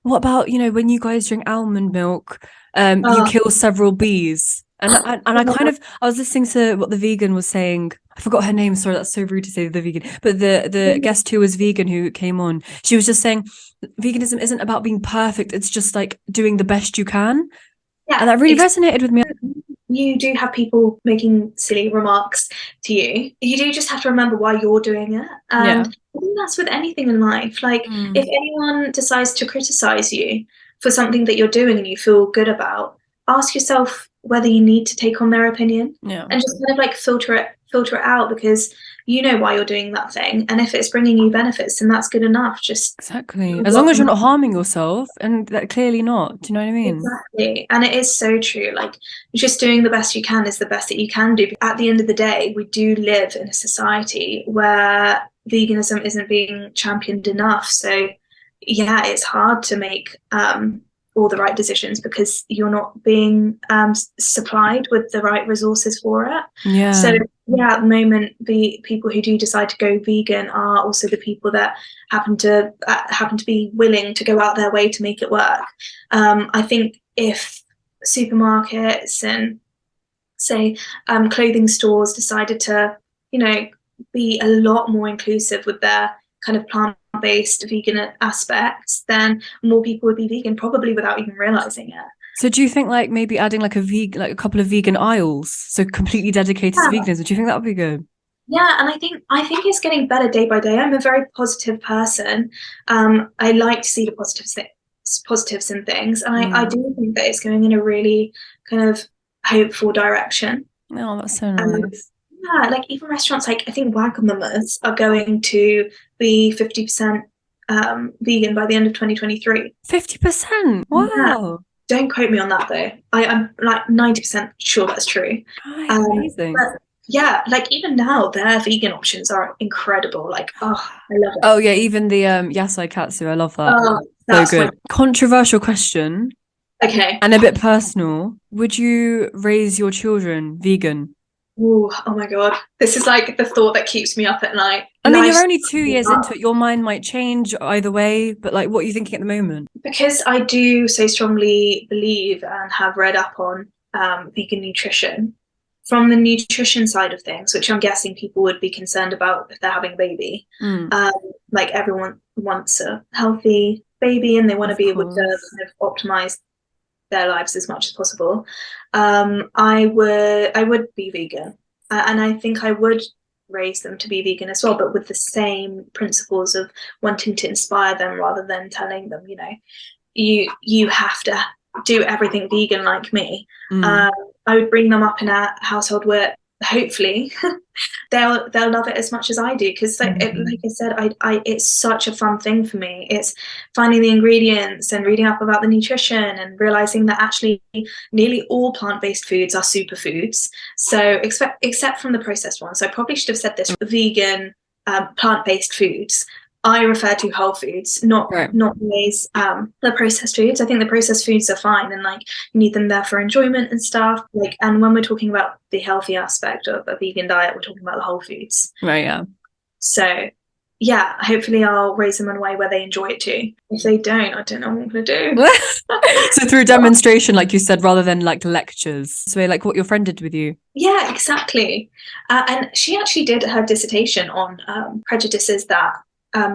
S2: What about, when you guys drink almond milk, you
S3: Oh,
S2: kill several bees? And I was listening to what the vegan was saying. I forgot her name. Sorry, that's so rude to say the vegan. But the guest who was vegan who came on, she was just saying veganism isn't about being perfect. It's just like doing the best you can.
S3: yeah,
S2: And that really resonated with me.
S3: you do have people making silly remarks to you. You do just have to remember why you're doing it. And I think that's with anything in life. Like, if anyone decides to criticize you for something that you're doing and you feel good about, ask yourself whether you need to take on their opinion, and just kind of like filter it out, because you know why you're doing that thing, and if it's bringing you benefits, then that's good enough. Just
S2: Exactly. As long as you're not harming yourself, and that clearly not. Do you know what I mean?
S3: Exactly. And it is so true. Like, just doing the best you can is the best that you can do. At the end of the day, we do live in a society where veganism isn't being championed enough. So yeah, it's hard to make all the right decisions because you're not being supplied with the right resources for it.
S2: Yeah.
S3: So yeah, at the moment, the people who do decide to go vegan are also the people that happen to be willing to go out their way to make it work. I think if supermarkets and say clothing stores decided to, be a lot more inclusive with their kind of plant-based vegan aspects, then more people would be vegan, probably without even realizing it.
S2: So do you think like maybe adding like a couple of vegan aisles, so completely dedicated to veganism? Do you think that would be good?
S3: Yeah, and I think it's getting better day by day. I'm a very positive person. I like to see the positives in things, and I do think that it's going in a really kind of hopeful direction.
S2: Oh, that's so nice.
S3: Yeah, like even restaurants, like I think Wagamama's are going to be 50% vegan by the end of 2023.
S2: 50%? Wow.
S3: Yeah. Don't quote me on that though. I'm like 90% sure that's true.
S2: Amazing.
S3: But yeah, like even now their vegan options are incredible. Like, oh, I love it.
S2: Oh yeah, even the yasai katsu, I love that. So good. Controversial question.
S3: Okay.
S2: And a bit personal. Would you raise your children vegan?
S3: Ooh, oh my god, this is like the thought that keeps me up at night.
S2: I mean, you're only 2 years into it. Your mind might change either way, but like, what are you thinking at the moment?
S3: Because I do so strongly believe and have read up on vegan nutrition, from the nutrition side of things, which I'm guessing people would be concerned about if they're having a baby. Like everyone wants a healthy baby and they want to be able to kind of optimize their lives as much as possible. I would be vegan, and I think I would raise them to be vegan as well, but with the same principles of wanting to inspire them rather than telling them, you have to do everything vegan like me. I would bring them up in a household where hopefully they'll love it as much as I do, because like I said, I it's such a fun thing for me. It's finding the ingredients and reading up about the nutrition and realizing that actually nearly all plant-based foods are superfoods, so except from the processed ones. So I probably should have said this: vegan plant-based foods. I refer to whole foods, not always the processed foods. I think the processed foods are fine, and like you need them there for enjoyment and stuff. Like, and when we're talking about the healthy aspect of a vegan diet, we're talking about the whole foods.
S2: Right. Yeah.
S3: So yeah, hopefully I'll raise them in a way where they enjoy it too. If they don't, I don't know what I'm gonna do.
S2: So through demonstration, like you said, rather than like lectures. So like what your friend did with you.
S3: Yeah, exactly. And she actually did her dissertation on prejudices that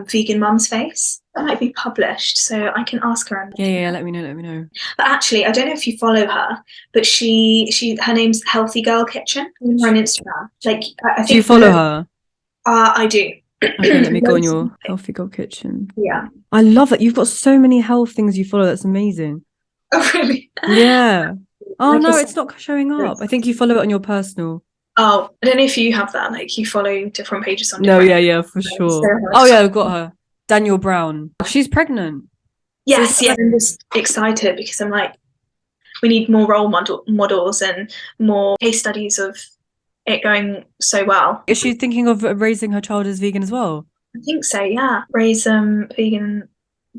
S3: vegan mums face. That might be published, so I can ask her.
S2: Yeah, let me know.
S3: But actually, I don't know if you follow her, but her name's Healthy Girl Kitchen. Her on Instagram. Like, I think.
S2: Do you follow her?
S3: I do.
S2: Okay, let me go on your Healthy Girl Kitchen.
S3: Yeah,
S2: I love it. You've got so many health things you follow. That's amazing.
S3: Oh really?
S2: Yeah. Oh
S3: Like
S2: no, it's not showing up. I think you follow it on your personal.
S3: Oh, I don't know if you have that. Like, you follow different pages on.
S2: No, yeah, for sure. Oh yeah, I've got her. Daniel Brown. She's pregnant.
S3: Yes, yeah. I'm just excited because I'm like, we need more role models and more case studies of it going so well.
S2: Is she thinking of raising her child as vegan as well?
S3: I think so, yeah. Raise them vegan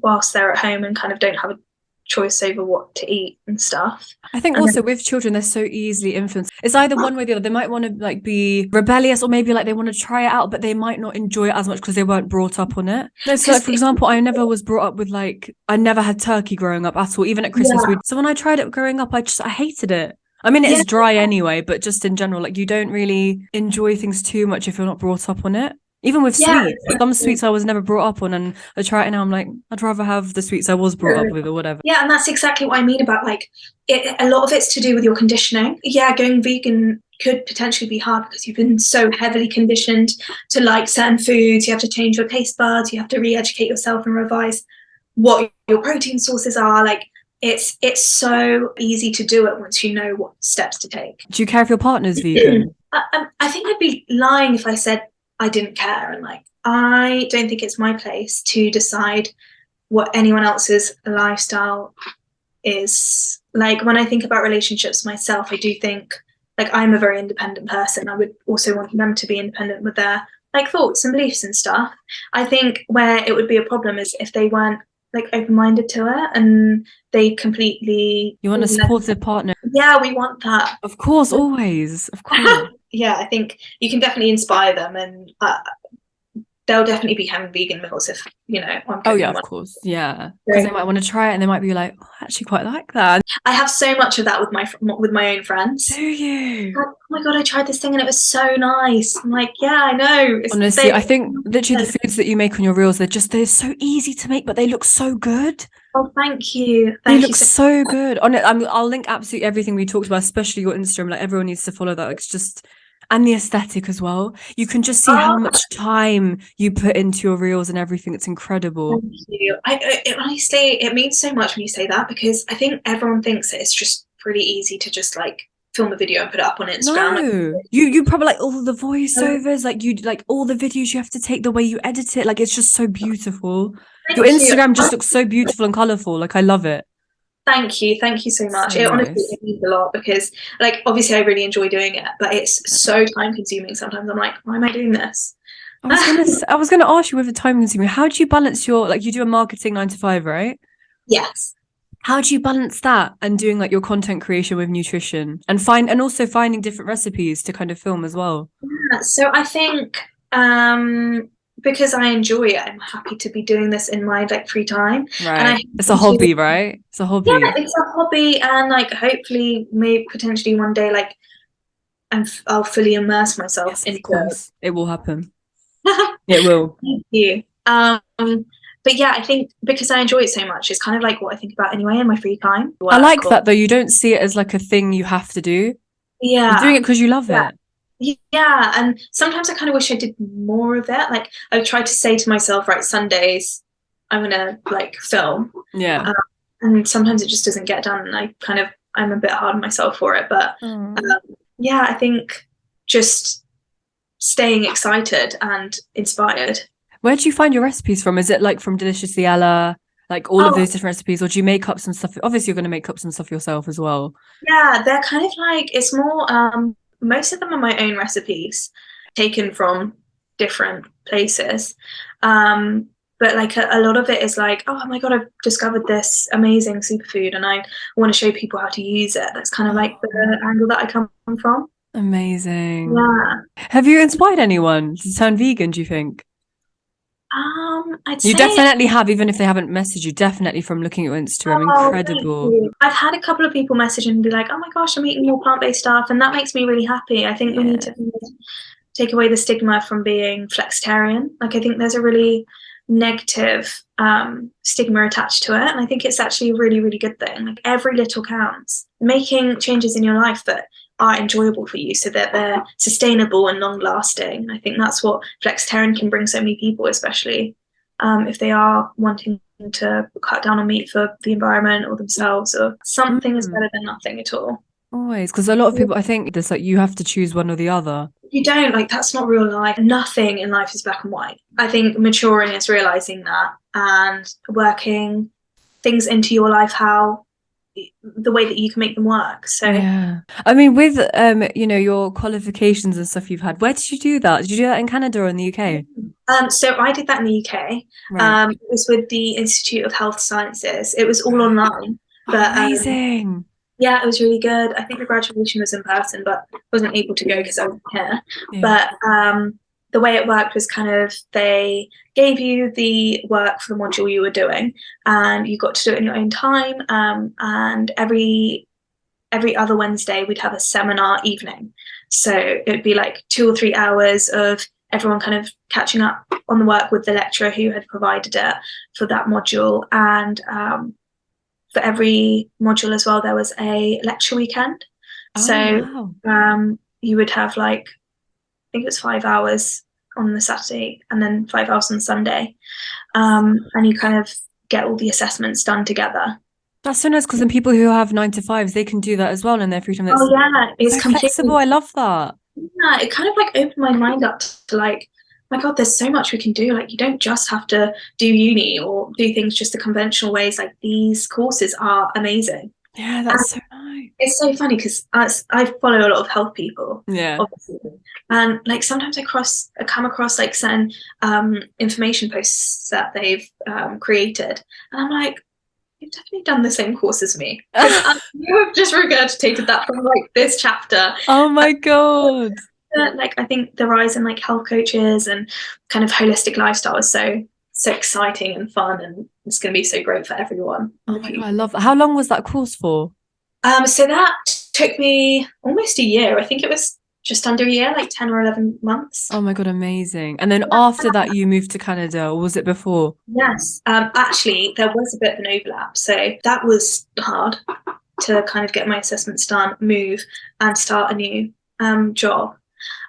S3: whilst they're at home and kind of don't have a choice over what to eat and stuff.
S2: I think also with children, they're so easily influenced. It's either one way or the other. They might want to like be rebellious, or maybe like they want to try it out, but they might not enjoy it as much because they weren't brought up on it. No, so like for example, I never was brought up with like, I never had turkey growing up at all, even at Christmas. So when I tried it growing up, I hated it. I mean, it's dry anyway, but just in general, like you don't really enjoy things too much if you're not brought up on it. Even with sweets, some sweets I was never brought up on, and I try it now, I'm like, I'd rather have the sweets I was brought up with or whatever.
S3: Yeah, and that's exactly what I mean about like, a lot of it's to do with your conditioning. Yeah, going vegan could potentially be hard because you've been so heavily conditioned to like certain foods. You have to change your taste buds. You have to re-educate yourself and revise what your protein sources are. Like, it's so easy to do it once you know what steps to take.
S2: Do you care if your partner's vegan?
S3: I think I'd be lying if I said I didn't care, and like I don't think it's my place to decide what anyone else's lifestyle is. Like when I think about relationships myself, I do think like I'm a very independent person. I would also want them to be independent with their like thoughts and beliefs and stuff. I think where it would be a problem is if they weren't like open-minded to it and they completely...
S2: You want a supportive partner?
S3: Yeah, we want that.
S2: Of course, always. Of course.
S3: Yeah, I think you can definitely inspire them, and they'll definitely be having vegan meals if, you know, I'm
S2: oh yeah, of course. Yeah. Because they might want to try it and they might be like, oh, I actually quite like that.
S3: I have so much of that with my own friends.
S2: Do you?
S3: Like, oh my God, I tried this thing and it was so nice. I'm like, yeah, I know.
S2: Honestly, I think literally the foods that you make on your reels, they're so easy to make, but they look so good.
S3: Oh, thank you.
S2: They look so good. On it, I'll link absolutely everything we talked about, especially your Instagram. Like everyone needs to follow that. Like, it's just... And the aesthetic as well. You can just see how much time you put into your reels and everything. It's incredible.
S3: Thank you. Honestly, it means so much when you say that, because I think everyone thinks that it's just pretty easy to just like film a video and put it up on Instagram.
S2: No, you probably like all the voiceovers, like you like all the videos you have to take, the way you edit it. Like it's just so beautiful. Your Instagram just looks so beautiful and colourful. Like I love it. Thank you so much.
S3: So honestly, it means a lot, because like obviously I really enjoy doing it, but it's so time consuming sometimes. I'm like, why am I doing this?
S2: I was gonna ask you, with the time consuming, how do you balance your, like you do a marketing 9 to 5, right?
S3: Yes.
S2: How do you balance that and doing like your content creation with nutrition and also finding different recipes to kind of film as well?
S3: Yeah, so I think because I enjoy it, I'm happy to be doing this in my like free time.
S2: Right. It's a hobby, right? It's a hobby.
S3: Yeah, it's a hobby, and like hopefully, maybe potentially one day, like I'll fully immerse myself into
S2: it. It will happen. It will.
S3: Thank you. But yeah, I think because I enjoy it so much, it's kind of like what I think about anyway in my free time.
S2: I like that though. You don't see it as like a thing you have to do.
S3: Yeah.
S2: You're doing it because you love it.
S3: Yeah, and sometimes I kind of wish I did more of it. Like I've tried to say to myself, right, Sundays I'm gonna like film.
S2: Yeah.
S3: And sometimes it just doesn't get done, and I'm a bit hard on myself for it. But yeah, I think just staying excited and inspired.
S2: Where do you find your recipes from? Is it like from Deliciously Ella, like all of those different recipes, or do you make up some stuff? Obviously you're going to make up some stuff yourself as well.
S3: Yeah, they're kind of like, it's more most of them are my own recipes taken from different places, but like a lot of it is like, oh my God, I've discovered this amazing superfood and I want to show people how to use it. That's kind of like the angle that I come from.
S2: Amazing.
S3: Yeah.
S2: Have you inspired anyone to turn vegan, do you think? You definitely have, even if they haven't messaged you, definitely from looking at your Instagram. Incredible.
S3: I've had a couple of people message and be like, oh my gosh, I'm eating more plant-based stuff, and that makes me really happy. I think we need to take away the stigma from being flexitarian. Like I think there's a really negative stigma attached to it, and I think it's actually a really, really good thing. Like every little counts. Making changes in your life that are enjoyable for you so that they're sustainable and long lasting. I think that's what flexitarian can bring so many people, especially if they are wanting to cut down on meat for the environment or themselves, or something is better than nothing at all.
S2: Always, because a lot of people, I think there's like you have to choose one or the other.
S3: You don't, like that's not real life. Nothing in life is black and white. I think maturing is realizing that and working things into your life how the way that you can make them work. So
S2: yeah, I mean, with your qualifications and stuff you've had, where did you do that? Did you do that in Canada or in the UK?
S3: So I did that in the UK.
S2: Right.
S3: It was with the Institute of Health Sciences. It was all online, but
S2: Amazing.
S3: yeah, it was really good. I think the graduation was in person, but wasn't able to go because I wasn't here.
S2: Yeah.
S3: But the way it worked was kind of they gave you the work for the module you were doing, and you got to do it in your own time. And every other Wednesday we'd have a seminar evening. So it'd be like 2 or 3 hours of everyone kind of catching up on the work with the lecturer who had provided it for that module. And for every module as well, there was a lecture weekend.
S2: Wow.
S3: You would have like, I think it was 5 hours on the Saturday and then 5 hours on Sunday. And you kind of get all the assessments done together.
S2: That's so nice, because then people who have 9 to 5s, they can do that as well in their free time. That's
S3: It's
S2: so
S3: completely
S2: flexible. I love that.
S3: Yeah, it kind of like opened my mind up to like, my God, there's so much we can do. Like, you don't just have to do uni or do things just the conventional ways. Like, these courses are amazing.
S2: Yeah, that's so nice.
S3: It's so funny because I follow a lot of health people.
S2: Yeah.
S3: Obviously. And like sometimes I come across like certain information posts that they've created, and I'm like, you've definitely done the same course as me. You have just regurgitated that from like this chapter.
S2: Oh my God.
S3: Like, I think the rise in like health coaches and kind of holistic lifestyle is so exciting and fun, and it's going to be so great for everyone.
S2: Oh my God, I love that. How long was that course for?
S3: So that took me almost a year. I think it was just under a year, like 10 or 11 months.
S2: Oh my God, amazing. And then after that, you moved to Canada, or was it before?
S3: Yes. Actually, there was a bit of an overlap. So that was hard to kind of get my assessments done, move, and start a new job.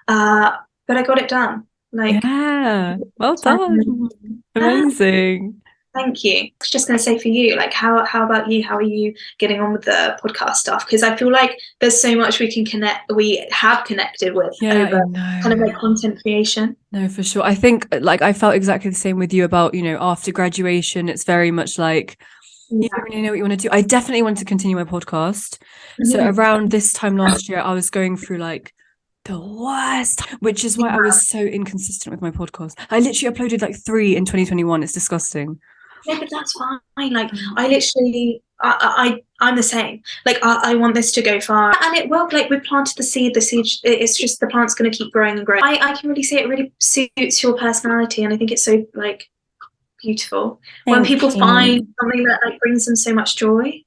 S3: But I got it done. Like,
S2: yeah, well done. Amazing.
S3: Thank you. I was just going to say, for you, like, how about you? How are you getting on with the podcast stuff? Because I feel like there's so much we have connected with over kind of like content creation.
S2: No, for sure. I think like I felt exactly the same with you about, after graduation, it's very much like you don't really know what you want to do. I definitely wanted to continue my podcast. So around this time last year, I was going through like the worst, which is why I was so inconsistent with my podcast. I literally uploaded like 3 in 2021. It's disgusting.
S3: Yeah, but that's fine. Like, I literally, I'm the same. Like, I want this to go far, and it will. Like, we planted the seed. It's just the plant's going to keep growing and growing. I can really see it really suits your personality, and I think it's so like beautiful when people find something that like brings them so much joy.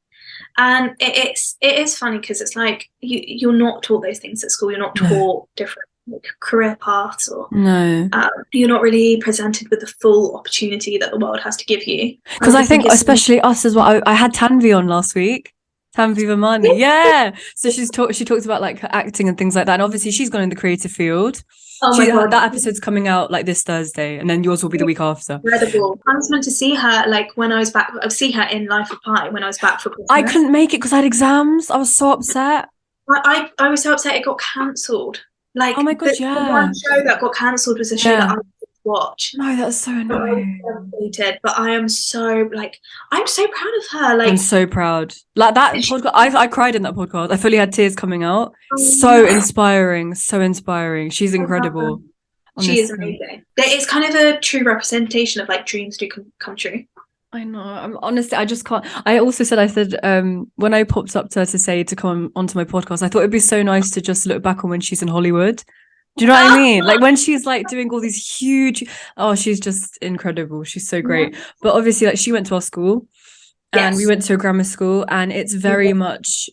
S3: And it is funny because it's like you're not taught those things at school. You're not taught different like career paths, or you're not really presented with the full opportunity that the world has to give you.
S2: Because I think especially us as well. I had Tanvi on last week. Tanvi Virmani, yeah. So she talked about like her acting and things like that. And obviously she's gone in the creative field.
S3: Oh my God.
S2: That episode's coming out like this Thursday, and then yours will be the week after.
S3: Incredible. I was meant to see her like when I was back. I'd see her in Life of Pi when I was back for Christmas.
S2: I couldn't make it because I had exams. I was so upset.
S3: I was so upset it got cancelled. Like,
S2: oh my God,
S3: the one show that got cancelled was a show that I watch.
S2: No, that's so annoying.
S3: But I am so I'm so proud of her. Like,
S2: I'm so proud. Like that podcast, I cried in that podcast. I fully had tears coming out. So inspiring. She's incredible.
S3: Honestly. She is amazing. It's kind of a true representation of like dreams do come true.
S2: I know. I just can't. I said when I popped up to her to say to come onto my podcast, I thought it'd be so nice to just look back on when she's in Hollywood. Do you know what I mean? Like when she's like doing all these huge, she's just incredible. She's so great. But obviously like she went to our school and we went to a grammar school, and it's very much,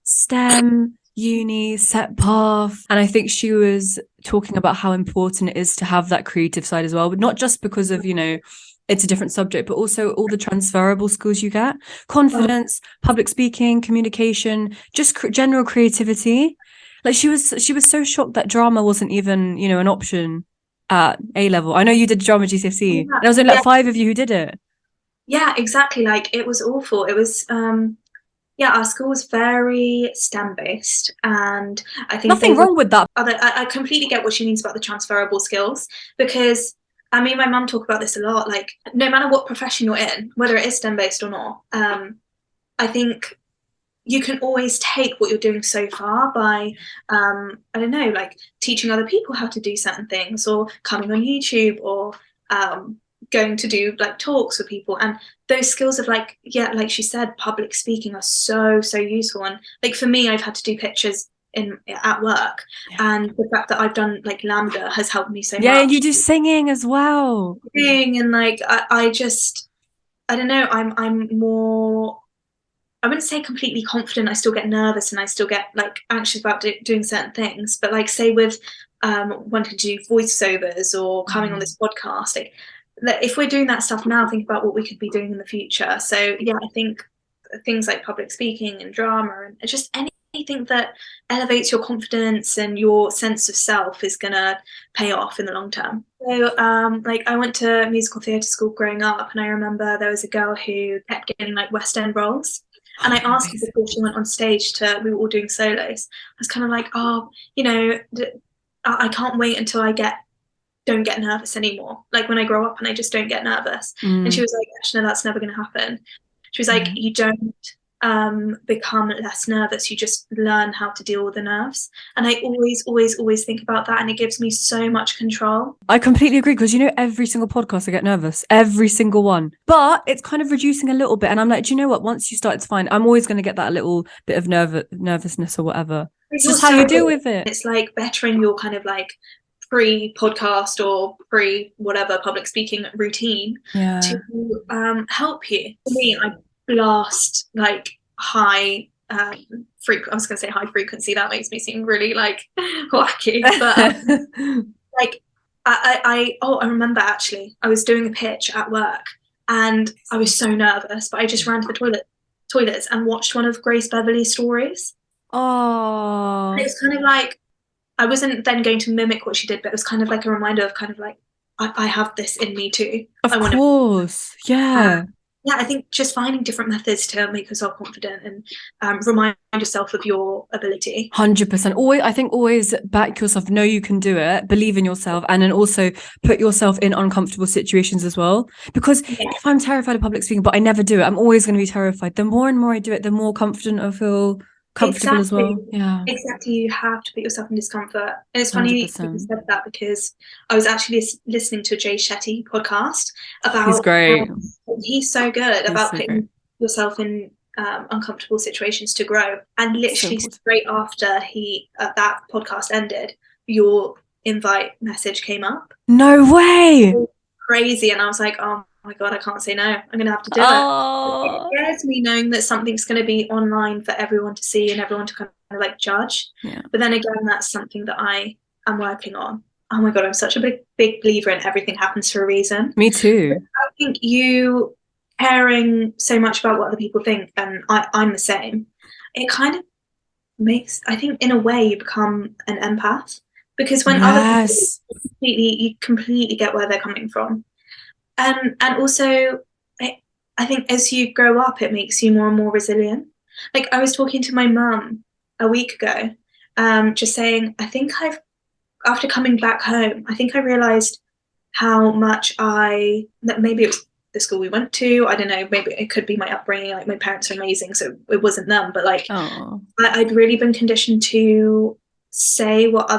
S2: STEM, uni, set path. And I think she was talking about how important it is to have that creative side as well, but not just because of, it's a different subject, but also all the transferable skills you get: confidence, public speaking, communication, just general creativity. Like she was so shocked that drama wasn't even, an option at A level. I know you did drama GCSE, and there was only like 5 of you who did it. Yeah,
S3: exactly. Like it was awful. It was, our school was very STEM based, and I think
S2: nothing wrong with that.
S3: I completely get what she means about the transferable skills, because I mean, my mum talk about this a lot. Like, no matter what profession you're in, whether it is STEM based or not, I think you can always take what you're doing so far by, I don't know, like teaching other people how to do certain things, or coming on YouTube, or going to do like talks with people. And those skills of like she said, public speaking are so useful. And like for me, I've had to do pictures at work, and the fact that I've done like Lambda has helped me so much.
S2: Yeah, and you do singing as well.
S3: And like I just, I don't know, I'm more, I wouldn't say completely confident. I still get nervous and I still get like anxious about doing certain things. But like say with wanting to do voiceovers or coming on this podcast, like if we're doing that stuff now, think about what we could be doing in the future. So yeah, I think things like public speaking and drama and just anything that elevates your confidence and your sense of self is gonna pay off in the long term. So like I went to musical theatre school growing up, and I remember there was a girl who kept getting like West End roles. And I asked her before she went on stage we were all doing solos. I was kind of like, oh, you know, I can't wait until I don't get nervous anymore. Like when I grow up and I just don't get nervous. And she was like, Eshna, that's never going to happen. She was like, you don't become less nervous. You just learn how to deal with the nerves. And I always think about that. And it gives me so much control.
S2: I completely agree, because, you know, every single podcast I get nervous, every single one. But it's kind of reducing a little bit. And I'm like, do you know what? Once you start, it's fine. I'm always going to get that little bit of nervousness or whatever. It's just how you deal with it.
S3: It's like bettering your kind of like pre-podcast or pre-whatever public speaking routine to help you. For me, I blast like high I was going to say high frequency. That makes me seem really like wacky. But like I remember actually I was doing a pitch at work and I was so nervous, but I just ran to the toilets and watched one of Grace Beverley's stories.
S2: Oh,
S3: it was kind of like, I wasn't then going to mimic what she did, but it was kind of like a reminder of kind of like, I have this in me too.
S2: Of course. Yeah.
S3: Yeah, I think just finding different methods to make yourself confident and remind yourself of your ability.
S2: 100%. Always back yourself. Know you can do it. Believe in yourself, and then also put yourself in uncomfortable situations as well. Because if I'm terrified of public speaking, but I never do it, I'm always going to be terrified. The more and more I do it, the more confident I feel. Comfortable as well. Yeah,
S3: exactly. You have to put yourself in discomfort. And it's funny you said that, because I was actually listening to a Jay Shetty podcast about,
S2: he's great.
S3: He's so good about putting yourself in uncomfortable situations to grow. And literally straight after that podcast ended, your invite message came up.
S2: No way.
S3: Crazy. And I was like, oh my God, I can't say no. I'm going to have to do it. It scares me knowing that something's going to be online for everyone to see and everyone to kind of like judge.
S2: Yeah.
S3: But then again, that's something that I am working on. Oh my God, I'm such a big believer in everything happens for a reason.
S2: Me too.
S3: I think you caring so much about what other people think, and I'm the same, it kind of makes, I think in a way you become an empath, because when other people you completely get where they're coming from. And also, I think as you grow up, it makes you more and more resilient. Like I was talking to my mum a week ago, just saying, I think after coming back home, I think I realised how much that maybe it was the school we went to, I don't know, maybe it could be my upbringing, like my parents are amazing, so it wasn't them, but like I'd really been conditioned to say what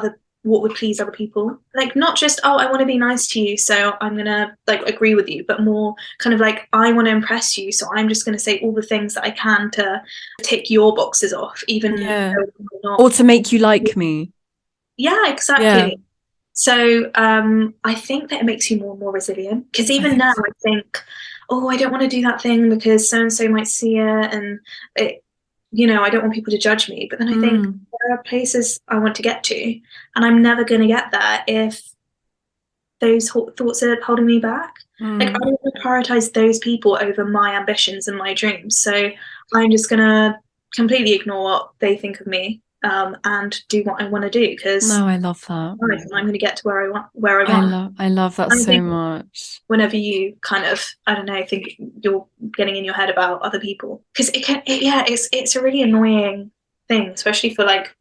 S3: would please other people, like not just, oh, I want to be nice to you, so I'm gonna like agree with you, but more kind of like, I want to impress you, so I'm just gonna say all the things that I can to tick your boxes off, even though not,
S2: or to make you like me.
S3: Yeah, exactly. So I think that it makes you more and more resilient, because even now I think, oh, I don't want to do that thing because so and so might see it, and I don't want people to judge me. But then I think there are places I want to get to, and I'm never going to get there if those thoughts are holding me back. Like I want to prioritize those people over my ambitions and my dreams. So I'm just going to completely ignore what they think of me, and do what I want to do, because
S2: I love that.
S3: I'm going to get to where I want.
S2: I love that so much.
S3: Whenever you kind of, I don't know, think you're getting in your head about other people, because it's a really annoying thing, especially for like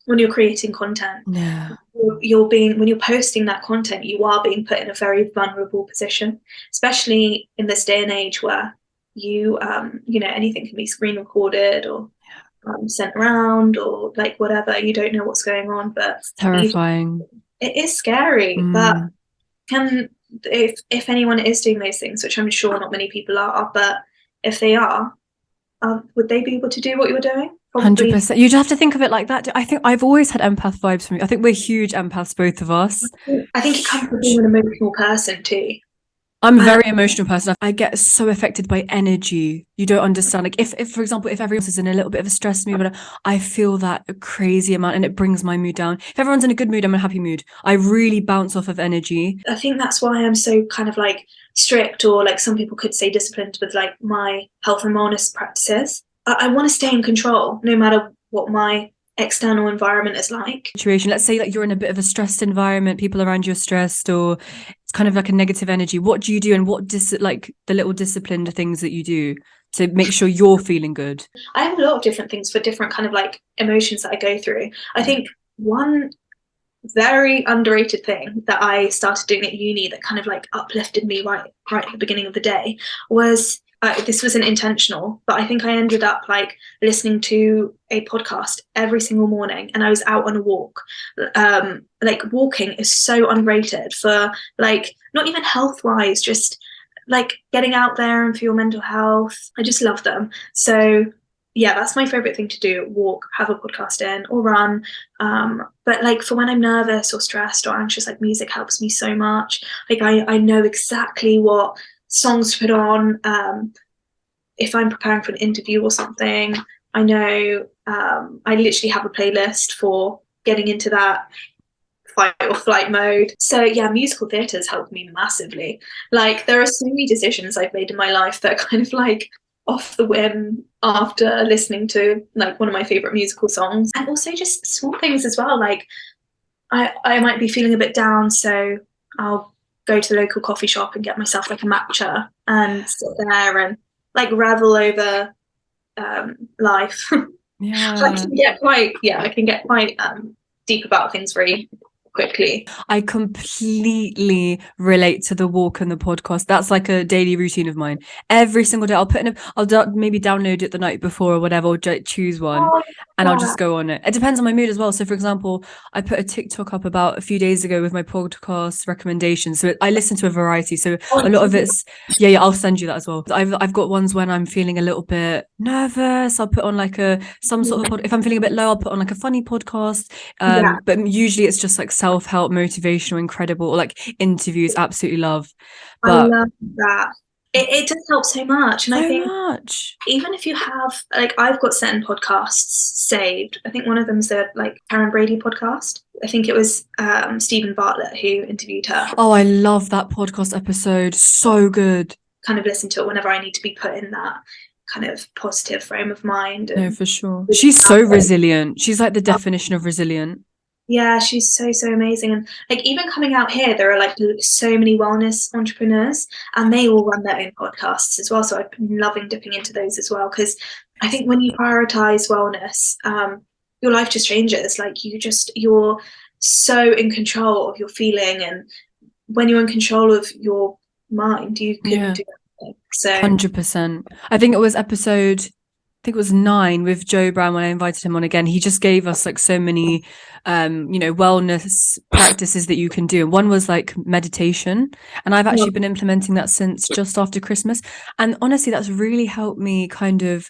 S3: when you're creating content.
S2: Yeah,
S3: when you're posting that content, you are being put in a very vulnerable position, especially in this day and age where you you know, anything can be screen recorded or sent around or like whatever. You don't know what's going on, but
S2: It's terrifying.
S3: it is scary. But can if anyone is doing those things, which I'm sure not many people are, but if they are, would they be able to do what you're doing?
S2: 100%. You just have to think of it like that. I think I've always had empath vibes from you. I think we're huge empaths, both of us.
S3: I think it comes from being an emotional person too.
S2: I'm a very emotional person. I get so affected by energy. You don't understand. Like if for example, if everyone is in a little bit of a stress mood, but I feel that a crazy amount and it brings my mood down. If everyone's in a good mood, I'm in a happy mood. I really bounce off of energy.
S3: I think that's why I'm so kind of like strict, or like some people could say disciplined with like my health and wellness practices. I want to stay in control no matter what my external environment is like.
S2: Situation. Let's say like you're in a bit of a stressed environment, people around you are stressed, or it's kind of like a negative energy. What do you do, and what like the little disciplined things that you do to make sure you're feeling good?
S3: I have a lot of different things for different kind of like emotions that I go through. I think one very underrated thing that I started doing at uni that kind of like uplifted me right at the beginning of the day was this wasn't intentional, but I think I ended up like listening to a podcast every single morning, and I was out on a walk. Like walking is so underrated for like not even health wise, just like getting out there and for your mental health. I just love them. So yeah, that's my favorite thing to do: walk, have a podcast in, or run. But like for when I'm nervous or stressed or anxious, like music helps me so much. Like I know exactly what songs to put on. If I'm preparing for an interview or something, I know I literally have a playlist for getting into that fight or flight mode. So yeah, musical theatre has helped me massively. Like there are so many decisions I've made in my life that are kind of like off the whim after listening to like one of my favorite musical songs. And also just small things as well, like I might be feeling a bit down, so I'll go to the local coffee shop and get myself like a matcha and sit there and like revel over life.
S2: Yeah.
S3: I can get quite deep about things very quickly.
S2: I completely relate to the walk and the podcast. That's like a daily routine of mine. Every single day I'll maybe download it the night before or whatever, or choose one and I'll just go on it. It depends on my mood as well. So for example, I put a TikTok up about a few days ago with my podcast recommendations. So I listen to a variety. So a lot of it's yeah, I'll send you that as well. I've got ones when I'm feeling a little bit nervous. I'll put on like some sort of if I'm feeling a bit low, I'll put on like a funny podcast. But usually it's just like self-help, motivational, incredible, or like interviews. Absolutely love. But
S3: I love that. It does help so much. And
S2: so
S3: I think
S2: much.
S3: Even if you have like, I've got certain podcasts saved. I think one of them's the like Karen Brady podcast. I think it was Stephen Bartlett who interviewed her.
S2: Oh, I love that podcast episode. So good.
S3: Kind of listen to it whenever I need to be put in that kind of positive frame of mind.
S2: No, for sure. She's so resilient. She's like the definition of resilient.
S3: Yeah, she's so amazing. And like even coming out here, there are like so many wellness entrepreneurs and they all run their own podcasts as well. So I've been loving dipping into those as well, because I think when you prioritize wellness, your life just changes. Like you're so in control of your feeling, and when you're in control of your mind, you can do everything. So
S2: 100%. I think it was episode 9 with Joe Brown when I invited him on again. He just gave us like so many wellness practices that you can do. One was like meditation, and I've actually been implementing that since just after Christmas, and honestly that's really helped me kind of,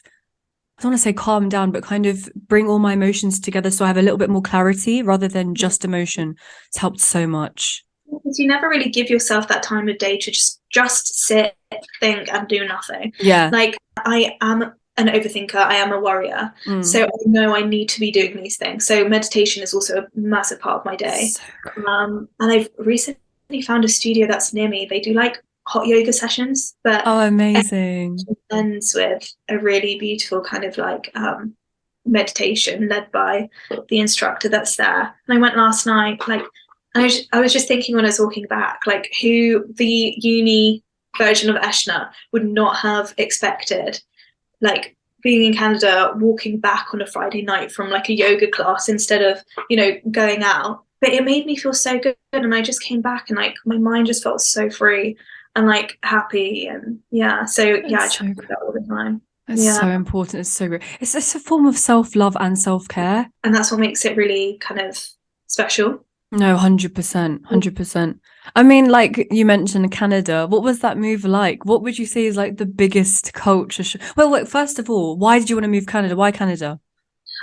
S2: I don't want to say calm down, but kind of bring all my emotions together so I have a little bit more clarity rather than just emotion. It's helped so much.
S3: Because you never really give yourself that time of day to just sit, think and do nothing.
S2: Yeah.
S3: Like I am an overthinker, I am a worrier. So I know I need to be doing these things. So meditation is also a massive part of my day. And I've recently found a studio that's near me. They do like hot yoga sessions, but
S2: amazing.
S3: Ends with a really beautiful kind of like meditation led by the instructor that's there. And I went last night, like I was just thinking when I was walking back, like who the uni version of Eshna would not have expected, like being in Canada, walking back on a Friday night from like a yoga class instead of, going out. But it made me feel so good, and I just came back and like my mind just felt so free. and like happy, and so yeah, I
S2: That's
S3: try
S2: so
S3: to do that all the time.
S2: It's so important. It's so great. It's a form of self-love and self-care.
S3: And that's what makes it really kind of special.
S2: No, 100%, 100%. I mean, like you mentioned Canada. What was that move like? What would you say is like the biggest culture Well, wait, first of all, why did you want to move Canada? Why Canada?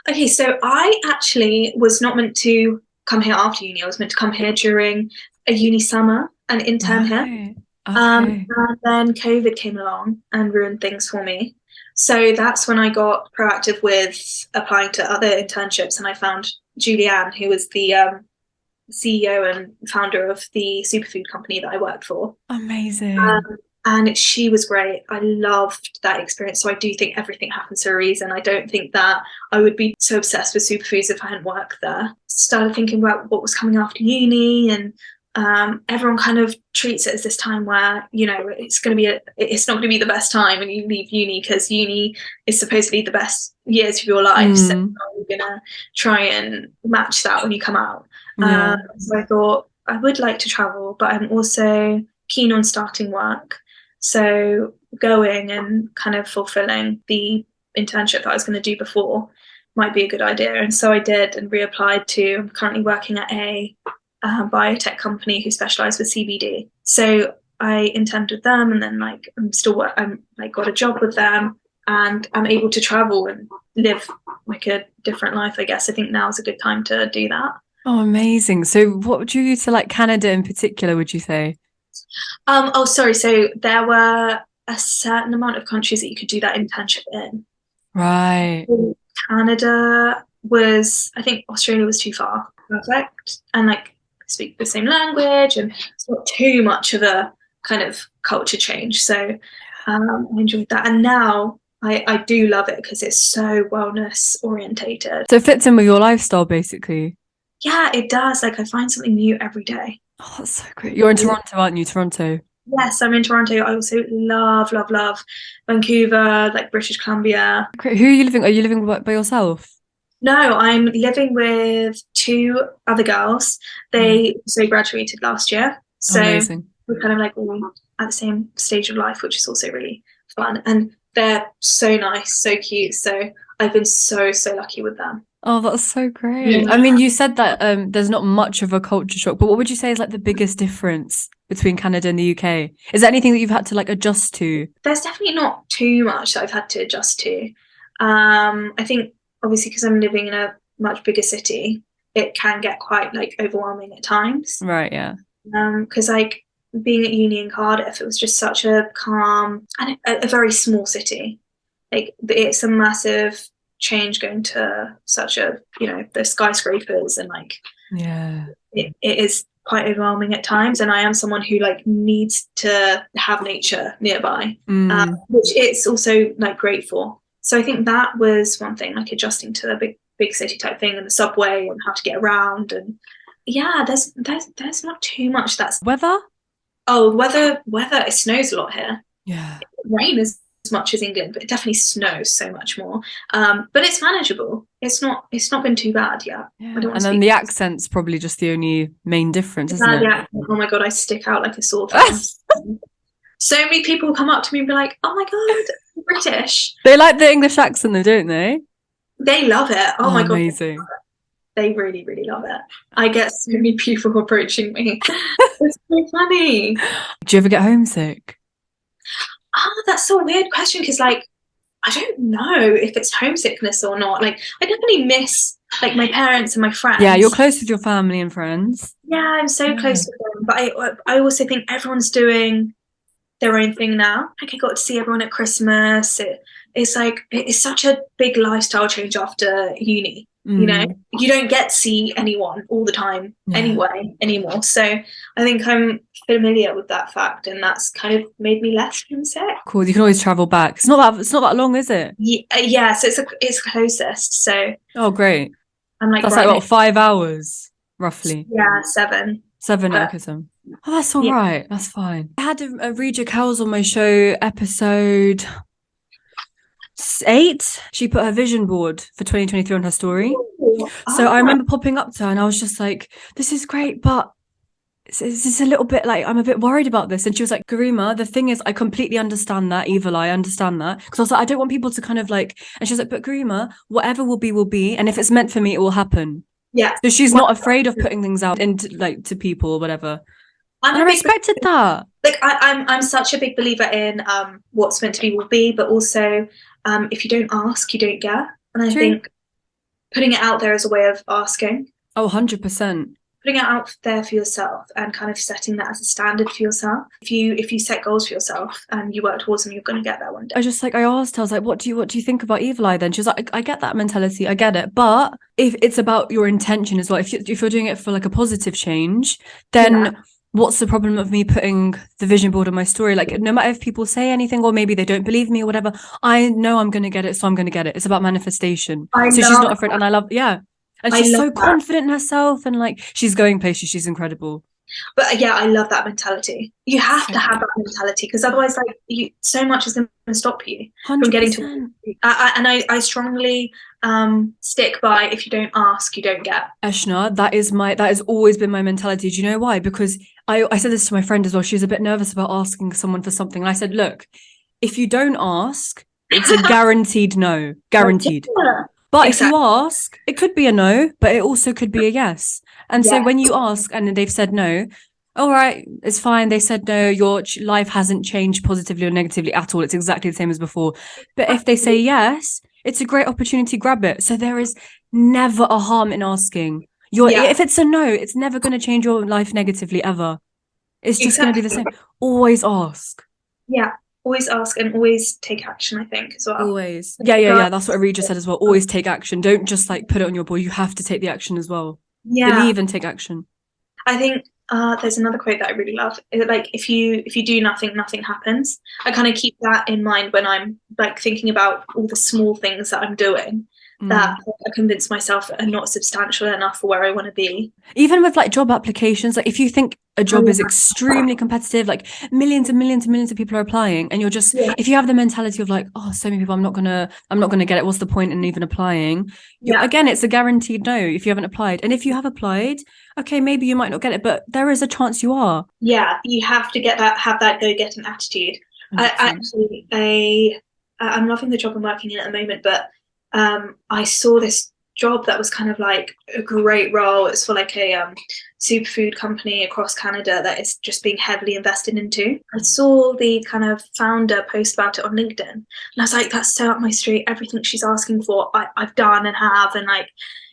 S3: Okay, so I actually was not meant to come here after uni. I was meant to come here during a uni summer and intern here.
S2: Right.
S3: And
S2: Okay.
S3: then COVID came along and ruined things for me. So that's when I got proactive with applying to other internships, and I found Julianne, who was the CEO and founder of the superfood company that I worked for.
S2: Amazing.
S3: And she was great. I loved that experience. So I do think everything happens for a reason. I don't think that I would be so obsessed with superfoods if I hadn't worked there. Started thinking about what was coming after uni, and everyone kind of treats it as this time where, you know, it's not going to be the best time when you leave uni, because uni is supposedly the best years of your life. So you're going to try and match that when you come out. So I thought I would like to travel, but I'm also keen on starting work. So going and kind of fulfilling the internship that I was going to do before might be a good idea. And so I did, and reapplied to. I'm currently working at a biotech company who specialise with CBD. So I interned with them, and then I'm got a job with them, and I'm able to travel and live like a different life, I guess. I think now is a good time to do that.
S2: Oh, amazing. So what drew you to like Canada in particular, would you say?
S3: So there were a certain amount of countries that you could do that internship in.
S2: Right.
S3: Canada was, I think Australia was too far. Perfect. And like speak the same language, and it's not too much of a kind of culture change. So I enjoyed that. And now I do love it because it's so wellness orientated.
S2: So it fits in with your lifestyle, basically.
S3: Yeah, it does. Like, I find something new every day.
S2: Oh, that's so great. You're in Toronto, aren't you? Toronto.
S3: Yes, I'm in Toronto. I also love Vancouver, like British Columbia.
S2: Great. Who are you living? Are you living by yourself?
S3: No, I'm living with two other girls. They also graduated last year. So
S2: Amazing.
S3: we're kind of like all at the same stage of life, which is also really fun. And they're so nice, so cute. So I've been so lucky with them.
S2: Oh, that's so great. Yeah. I mean, you said that there's not much of a culture shock, but what would you say is like the biggest difference between Canada and the UK? Is there anything that you've had to like adjust to?
S3: There's definitely not too much that I've had to adjust to. I think obviously because I'm living in a much bigger city, it can get quite like overwhelming at times.
S2: Right, yeah.
S3: Because like being at uni in Cardiff, it was just such a calm and a very small city. Like it's a massive change going to such a, you know, the skyscrapers, and like it is quite overwhelming at times. And I am someone who like needs to have nature nearby, which it's also like great for. So I think that was one thing, like adjusting to a big city type thing, and the subway and how to get around. And yeah, there's not too much. That's
S2: weather.
S3: Weather, it snows a lot here.
S2: Yeah,
S3: rain as much as England, but it definitely snows so much more. But it's manageable. It's not been too bad yet.
S2: Yeah. And then the accent's probably just the only main difference, isn't it?
S3: Yeah. Oh my god, I stick out like a sore thumb. So many people come up to me and be like, "Oh my god, I'm British."
S2: They like the English accent though, don't they?
S3: They love it. Oh my god,
S2: amazing.
S3: They really, really love it. I get so many people approaching me. It's so funny.
S2: Do you ever get homesick?
S3: Oh, that's so weird question, because like I don't know if it's homesickness or not. Like I definitely miss like my parents and my friends.
S2: Yeah, you're close with your family and friends.
S3: Yeah, I'm so close with them. But I also think everyone's doing their own thing now. Like I got to see everyone at Christmas. It's like it's such a big lifestyle change after uni. You know, you don't get to see anyone all the time anyway anymore. So I think I'm familiar with that fact, and that's kind of made me less homesick.
S2: Cool. You can always travel back. It's not that long, is it?
S3: Yeah. So it's closest. So
S2: great.
S3: I'm like
S2: that's like what, 5 hours roughly?
S3: Yeah, 7.
S2: 7. Oh, that's all right. That's fine. I had a Rija Cowles on my show, episode 8. She put her vision board for 2023 on her story. So I remember popping up to her and I was just like, this is great, but it's just a little bit like, I'm a bit worried about this. And she was like, Garima, the thing is, I completely understand that, evil eye, I understand that. Because I was like, I don't want people to kind of like, and she was like, but Garima, whatever will be. And if it's meant for me, it will happen.
S3: Yeah.
S2: So she's not afraid of putting things out into like to people or whatever. And I respected that.
S3: Like I'm such a big believer in what's meant to be will be, but also if you don't ask, you don't get. And I think putting it out there is a way of asking.
S2: Oh, 100%.
S3: Putting it out there for yourself and kind of setting that as a standard for yourself. If you set goals for yourself and you work towards them, you're going to get there one day. I
S2: asked her, I was like, what do you think about evil eye then? She was like, I get that mentality, I get it. But if it's about your intention as well, if you're doing it for like a positive change, then what's the problem of me putting the vision board on my story? Like, no matter if people say anything or maybe they don't believe me or whatever, I know I'm going to get it, so I'm going to get it. It's about manifestation. So she's not afraid. And I love, and she's so confident in herself, and like she's going places. She's incredible.
S3: But yeah, I love that mentality. You have to have that mentality, because otherwise, like, so much is going to stop you
S2: 100%.
S3: from getting to. I strongly stick by, if you don't ask, you don't get.
S2: Eshna, that has always been my mentality. Do you know why? Because I said this to my friend as well. She was a bit nervous about asking someone for something, and I said, look, if you don't ask, it's a guaranteed no, guaranteed.
S3: Yeah.
S2: But if you ask, it could be a no, but it also could be a yes. And so when you ask and they've said no, all right, it's fine. They said no, your life hasn't changed positively or negatively at all. It's exactly the same as before. But if they say yes, it's a great opportunity to grab it. So there is never a harm in asking. If it's a no, it's never going to change your life negatively ever. It's just going to be the same. Always ask.
S3: Yeah. Always ask and always take action, I think, as well.
S2: Always. Yeah. That's what Arija said as well. Always take action. Don't just like put it on your board. You have to take the action as well. Yeah. Believe and take action.
S3: I think there's another quote that I really love. Like, if you do nothing, nothing happens. I kind of keep that in mind when I'm like thinking about all the small things that I'm doing that I convince myself are not substantial enough for where I want to be.
S2: Even with like job applications, like if you think a job is extremely competitive, like millions and millions and millions of people are applying, and you're just if you have the mentality of like, oh, so many people, I'm not gonna get it, what's the point in even applying? Again, it's a guaranteed no if you haven't applied. And if you have applied, okay, maybe you might not get it, but there is a chance you are.
S3: Yeah, you have to have that go-getting attitude. I'm loving the job I'm working in at the moment, but I saw this job that was kind of like a great role. It's for like a superfood company across Canada that is just being heavily invested into. I saw the kind of founder post about it on LinkedIn, and I was like, that's so up my street. Everything she's asking for, I've done and have. And like,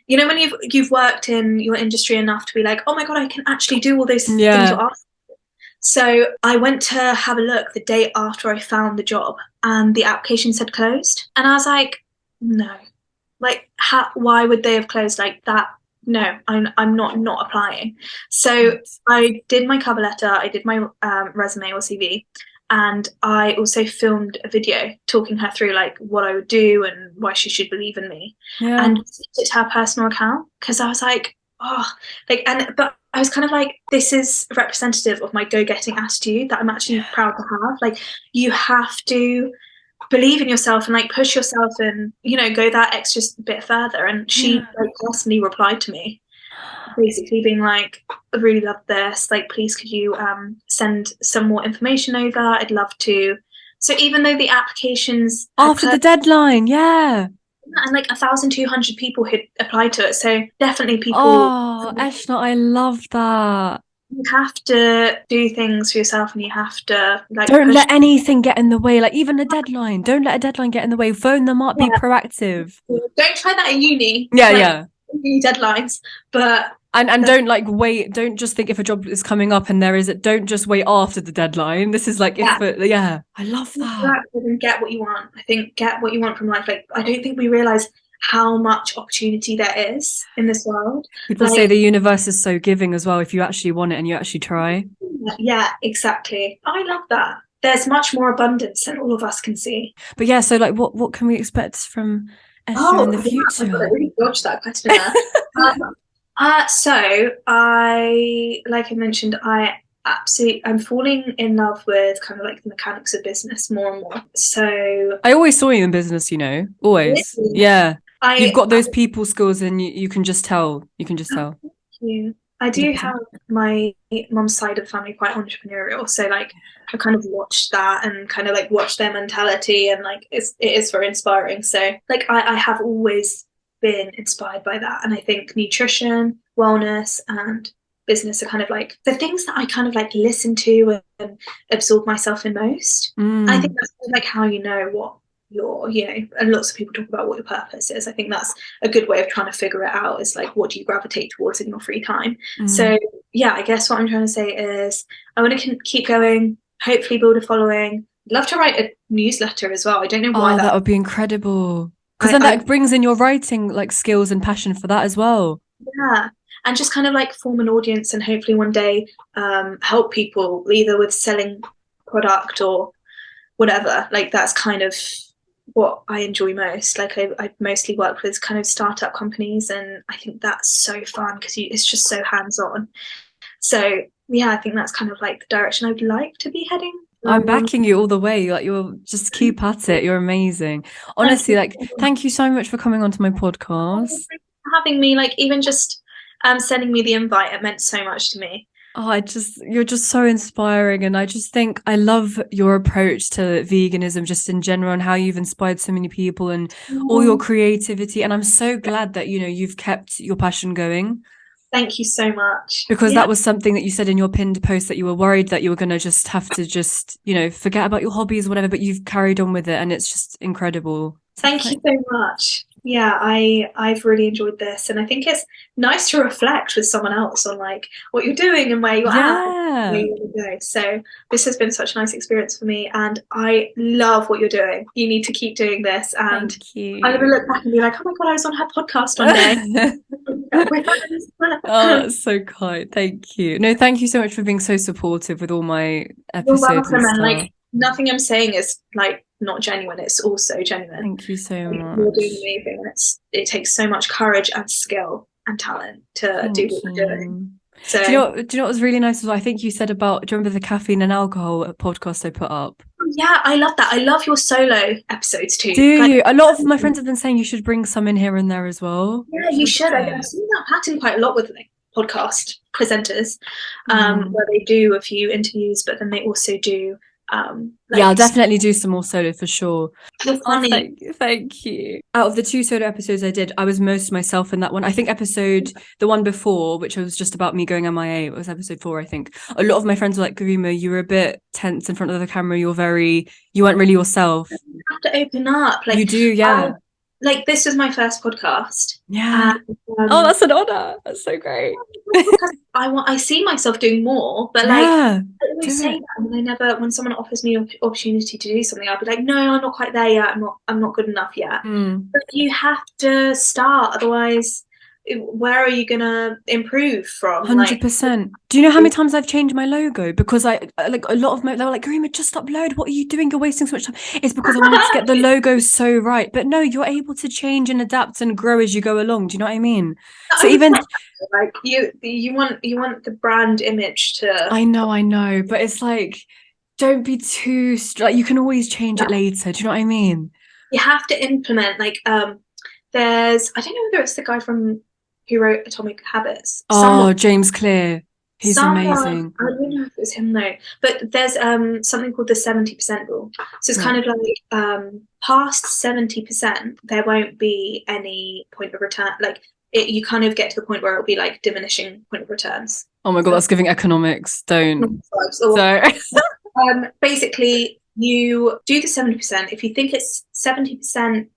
S3: you know, when you've worked in your industry enough to be like, oh my God, I can actually do all those things you're asking. So I went to have a look the day after I found the job, and the application said closed. And I was like, no, like, why would they have closed like that? No, I'm not applying. So I did my cover letter, I did my resume or CV, and I also filmed a video talking her through like what I would do and why she should believe in me, and sent it to her personal account, because I was like, but I was kind of like, this is representative of my go-getting attitude that I'm actually proud to have. Like, you have to believe in yourself and like push yourself and, you know, go that extra bit further. And she like personally replied to me, basically being like, I really love this, like, please could you send some more information over? I'd love to. So even though the applications
S2: after the deadline, and
S3: like 1,200 people had applied to it, so definitely people.
S2: Oh, Eshna, I love that.
S3: You have to do things for yourself, and you have to like.
S2: Don't let anything get in the way, like even a deadline. Don't let a deadline get in the way. Phone them up, be proactive.
S3: Don't try that at uni. Uni deadlines, but
S2: and don't like wait. Don't just think if a job is coming up and there is it. Don't just wait after the deadline. This is like I love that.
S3: And get what you want. I think get what you want from life. Like, I don't think we realize how much opportunity there is in this world.
S2: People say the universe is so giving as well if you actually want it and you actually try.
S3: Yeah, exactly. I love that. There's much more abundance than all of us can see.
S2: But yeah, so like what can we expect from Eshna in the future?
S3: I really dodged that question there. So like I mentioned, I'm falling in love with kind of like the mechanics of business more and more. So
S2: I always saw you in business, you know, always. Really? Yeah. You've got those people skills, and you can just tell. You can just tell.
S3: Thank you. I do
S2: 100%.
S3: have my mum's side of the family quite entrepreneurial, so like I kind of watched that and kind of like watched their mentality, and like it is very inspiring. So like I have always been inspired by that, and I think nutrition, wellness, and business are kind of like the things that I kind of like listen to and absorb myself in most. I think that's kind of like how you know what your, and lots of people talk about what your purpose is. I think that's a good way of trying to figure it out, is like, what do you gravitate towards in your free time? So yeah, I guess what I'm trying to say is I want to keep going, hopefully build a following. I'd love to write a newsletter as well. I don't know why
S2: that would be incredible, because then that brings in your writing like skills and passion for that as well.
S3: Yeah, and just kind of like form an audience, and hopefully one day help people either with selling product or whatever. Like that's kind of what I enjoy most. Like I mostly work with kind of startup companies, and I think that's so fun because it's just so hands-on. So yeah, I think that's kind of like the direction I would like to be heading.
S2: I'm backing you all the way. Like, you'll just keep at it. You're amazing. Honestly, like, thank you so much for coming onto my podcast.
S3: Thanks for having me. Like, even just sending me the invite, it meant so much to me.
S2: You're just so inspiring, and I just think I love your approach to veganism just in general, and how you've inspired so many people, and all your creativity. And I'm so glad that you've kept your passion going.
S3: Thank you so much.
S2: Because that was something that you said in your pinned post, that you were worried that you were going to just have to forget about your hobbies or whatever, but you've carried on with it, and it's just incredible.
S3: Thank you so much. Yeah, I've really enjoyed this, and I think it's nice to reflect with someone else on like what you're doing and where you're at and where you want to go. So this has been such a nice experience for me, and I love what you're doing. You need to keep doing this, and I'm gonna look back and be like, oh my god, I was on her podcast one day.
S2: Oh, that's so kind. Thank you. No, thank you so much for being so supportive with all my episodes. You're welcome, and
S3: like nothing I'm saying is like not genuine. It's also genuine.
S2: Thank you so much.
S3: You're doing amazing. It takes so much courage and skill and talent to do what you're doing. So
S2: do you know what was really nice? I think you said about, do you remember the caffeine and alcohol podcast I put up?
S3: Yeah, I love that. I love your solo episodes too.
S2: Do you? A lot of my friends have been saying you should bring some in here and there as well.
S3: Yeah, you should. I've seen that pattern quite a lot with like podcast presenters, where they do a few interviews, but then they also do
S2: I'll definitely do some more solo for sure.
S3: You're funny.
S2: Thank you. Out of the 2 solo episodes I did, I was most myself in that one. I think the one before, which was just about me going MIA, it was episode 4, I think. A lot of my friends were like, Garima, you were a bit tense in front of the camera. You weren't really yourself.
S3: You have to open up. Like,
S2: you do, yeah.
S3: Like, this is my first podcast.
S2: Yeah. Oh, that's an honor. That's so great.
S3: I see myself doing more, but like I always say that, when someone offers me an opportunity to do something, I'll be like, no, I'm not quite there yet. I'm not good enough yet. But you have to start, otherwise where are you gonna improve from?
S2: 100%. Do you know how many times I've changed my logo? Because I like a lot of they were like, Garima, just upload. What are you doing? You're wasting so much time. It's because I wanted to get the logo so right. But no, you're able to change and adapt and grow as you go along. Do you know what I mean? So even
S3: like you want the brand image to.
S2: I know, but it's like, don't be too like, you can always change it later. Do you know what I mean?
S3: You have to implement like there's, I don't know whether it's the guy who wrote Atomic Habits.
S2: James Clear. He's amazing.
S3: I don't know if it was him though, but there's something called the 70% rule. So it's kind of like past 70%, there won't be any point of return. Like you kind of get to the point where it'll be like diminishing point of returns.
S2: Oh my god, that's giving economics. Don't.
S3: Basically, you do the 70%. If you think it's 70%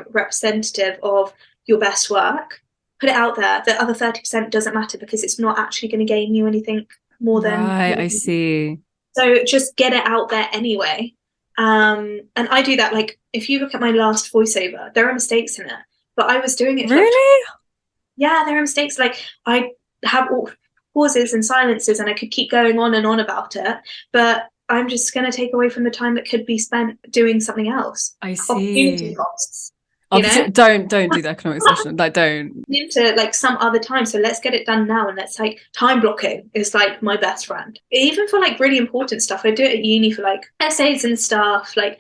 S3: representative of your best work, put it out there. The other 30% doesn't matter, because it's not actually going to gain you anything more than.
S2: Right, I see.
S3: So just get it out there anyway. And I do that. Like, if you look at my last voiceover, there are mistakes in it, but I was doing it.
S2: Really?
S3: Yeah, there are mistakes. Like, I have all pauses and silences, and I could keep going on and on about it, but I'm just going to take away from the time that could be spent doing something else.
S2: I see.
S3: Opportunity costs.
S2: Don't do the economic session. Like, don't.
S3: Into like some other time. So let's get it done now, and let's like time blocking is like my best friend. Even for like really important stuff, I do it at uni for like essays and stuff. Like,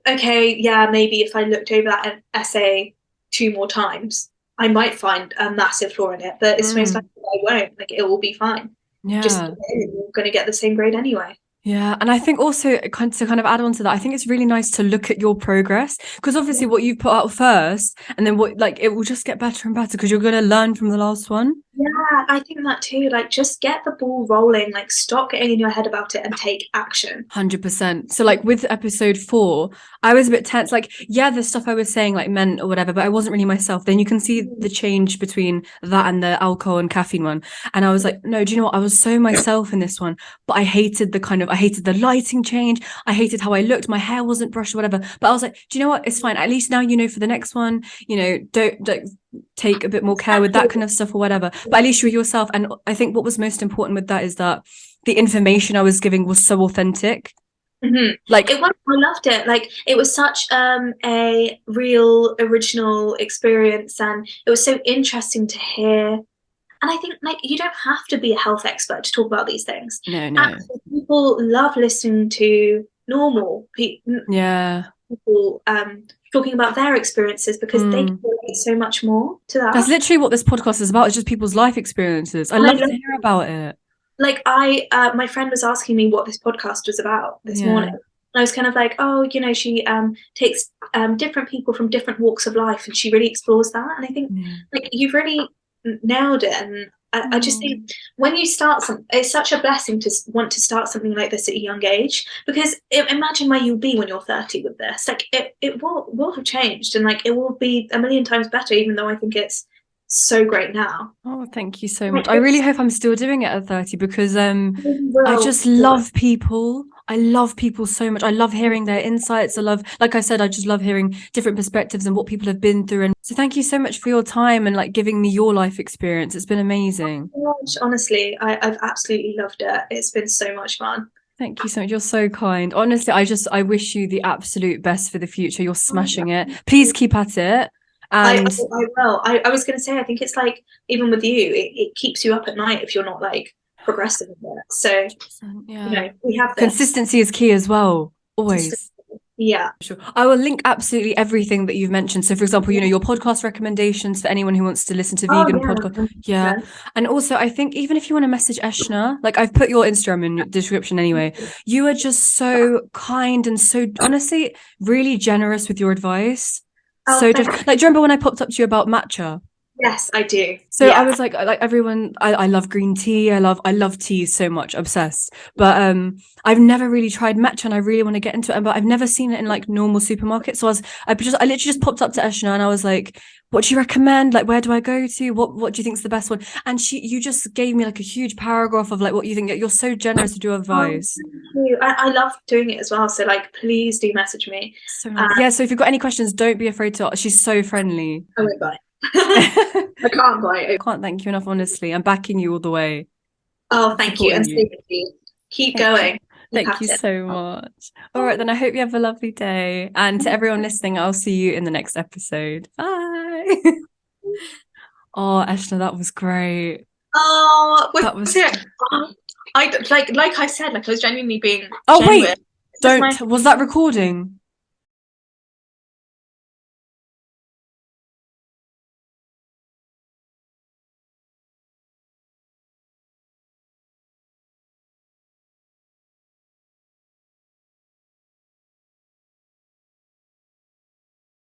S3: okay, yeah, maybe if I looked over that essay 2 more times, I might find a massive flaw in it, but it's most likely I won't. Like, it will be fine. Just
S2: Yeah.
S3: you're going to get the same grade anyway.
S2: Yeah, and I think also to kind of add on to that, I think it's really nice to look at your progress, because obviously what you put out first, and then what, like, it will just get better and better because you're going to learn from the last one.
S3: Yeah, I think that too. Like, just get the ball rolling. Like, stop getting in your head about it and take action.
S2: 100%. So like with episode 4, I was a bit tense. Like, yeah, the stuff I was saying like meant or whatever, but I wasn't really myself. Then you can see the change between that and the alcohol and caffeine one. And I was like, no, do you know what? I was so myself in this one, but I hated the lighting change. I hated how I looked. My hair wasn't brushed or whatever. But I was like, do you know what? It's fine. At least now you know for the next one, you know, don't take a bit more care with that kind of stuff or whatever. But at least you're yourself. And I think what was most important with that is that the information I was giving was so authentic. Like,
S3: I loved it. Like, it was such a real, original experience, and it was so interesting to hear. And I think, like, you don't have to be a health expert to talk about these things.
S2: no.
S3: Actually, people love listening to normal people.
S2: Yeah.
S3: People talking about their experiences, because they can relate so much more to that.
S2: That's literally what this podcast is about. It's just people's life experiences. I love to hear about it.
S3: Like, my friend was asking me what this podcast was about this morning. And I was kind of like, oh, you know, she takes different people from different walks of life, and she really explores that. And I think like, you've really nailed it. And I just think when you start it's such a blessing to want to start something like this at a young age, because imagine where you'll be when you're 30 with this. Like, it will have changed, and like, it will be a million times better, even though I think it's so great now.
S2: Oh, thank you so much. I really hope I'm still doing it at 30, because I just love people. I love people so much. I love hearing their insights. Like I said, I just love hearing different perspectives and what people have been through. And so thank you so much for your time and like giving me your life experience. It's been amazing.
S3: Honestly, I've absolutely loved it. It's been so much fun.
S2: Thank you so much. You're so kind. Honestly, I wish you the absolute best for the future. You're smashing it. Please keep at it. And
S3: I will. I was going to say, I think it's like, even with you, it keeps you up at night if you're not like progressive with it. So
S2: yeah,
S3: you know, we have this.
S2: Consistency is key as well. Always.
S3: Yeah.
S2: Sure. I will link absolutely everything that you've mentioned. So for example, you know, your podcast recommendations for anyone who wants to listen to vegan podcast. Yeah. And also I think even if you want to message Eshna, like I've put your Instagram in the description anyway, you are just so kind and so honestly really generous with your advice. So just like, do you remember when I popped up to you about matcha?
S3: Yes, I do.
S2: So I was like everyone, I love green tea. I love tea so much, obsessed. But I've never really tried matcha, and I really want to get into it. But I've never seen it in like normal supermarkets. So I literally just popped up to Eshna and I was like, "What do you recommend? Like, where do I go to? What do you think is the best one?" And you just gave me like a huge paragraph of like what you think. You're so generous with your advice.
S3: Thank you. I love doing it as well. So like, please do message me.
S2: So nice. Yeah. So if you've got any questions, don't be afraid to. She's so friendly.
S3: I won't bite. I can't bite.
S2: I can't thank you enough, honestly. I'm backing you all the way.
S3: Oh, thank you. And keep going.
S2: Thank you so much. All right, then I hope you have a lovely day. And to everyone listening, I'll see you in the next episode. Bye. Oh, Eshna, that was great.
S3: Oh,
S2: that was
S3: it. I like I said, like I was genuinely being.
S2: Oh, genuine. Wait, don't. Was that recording?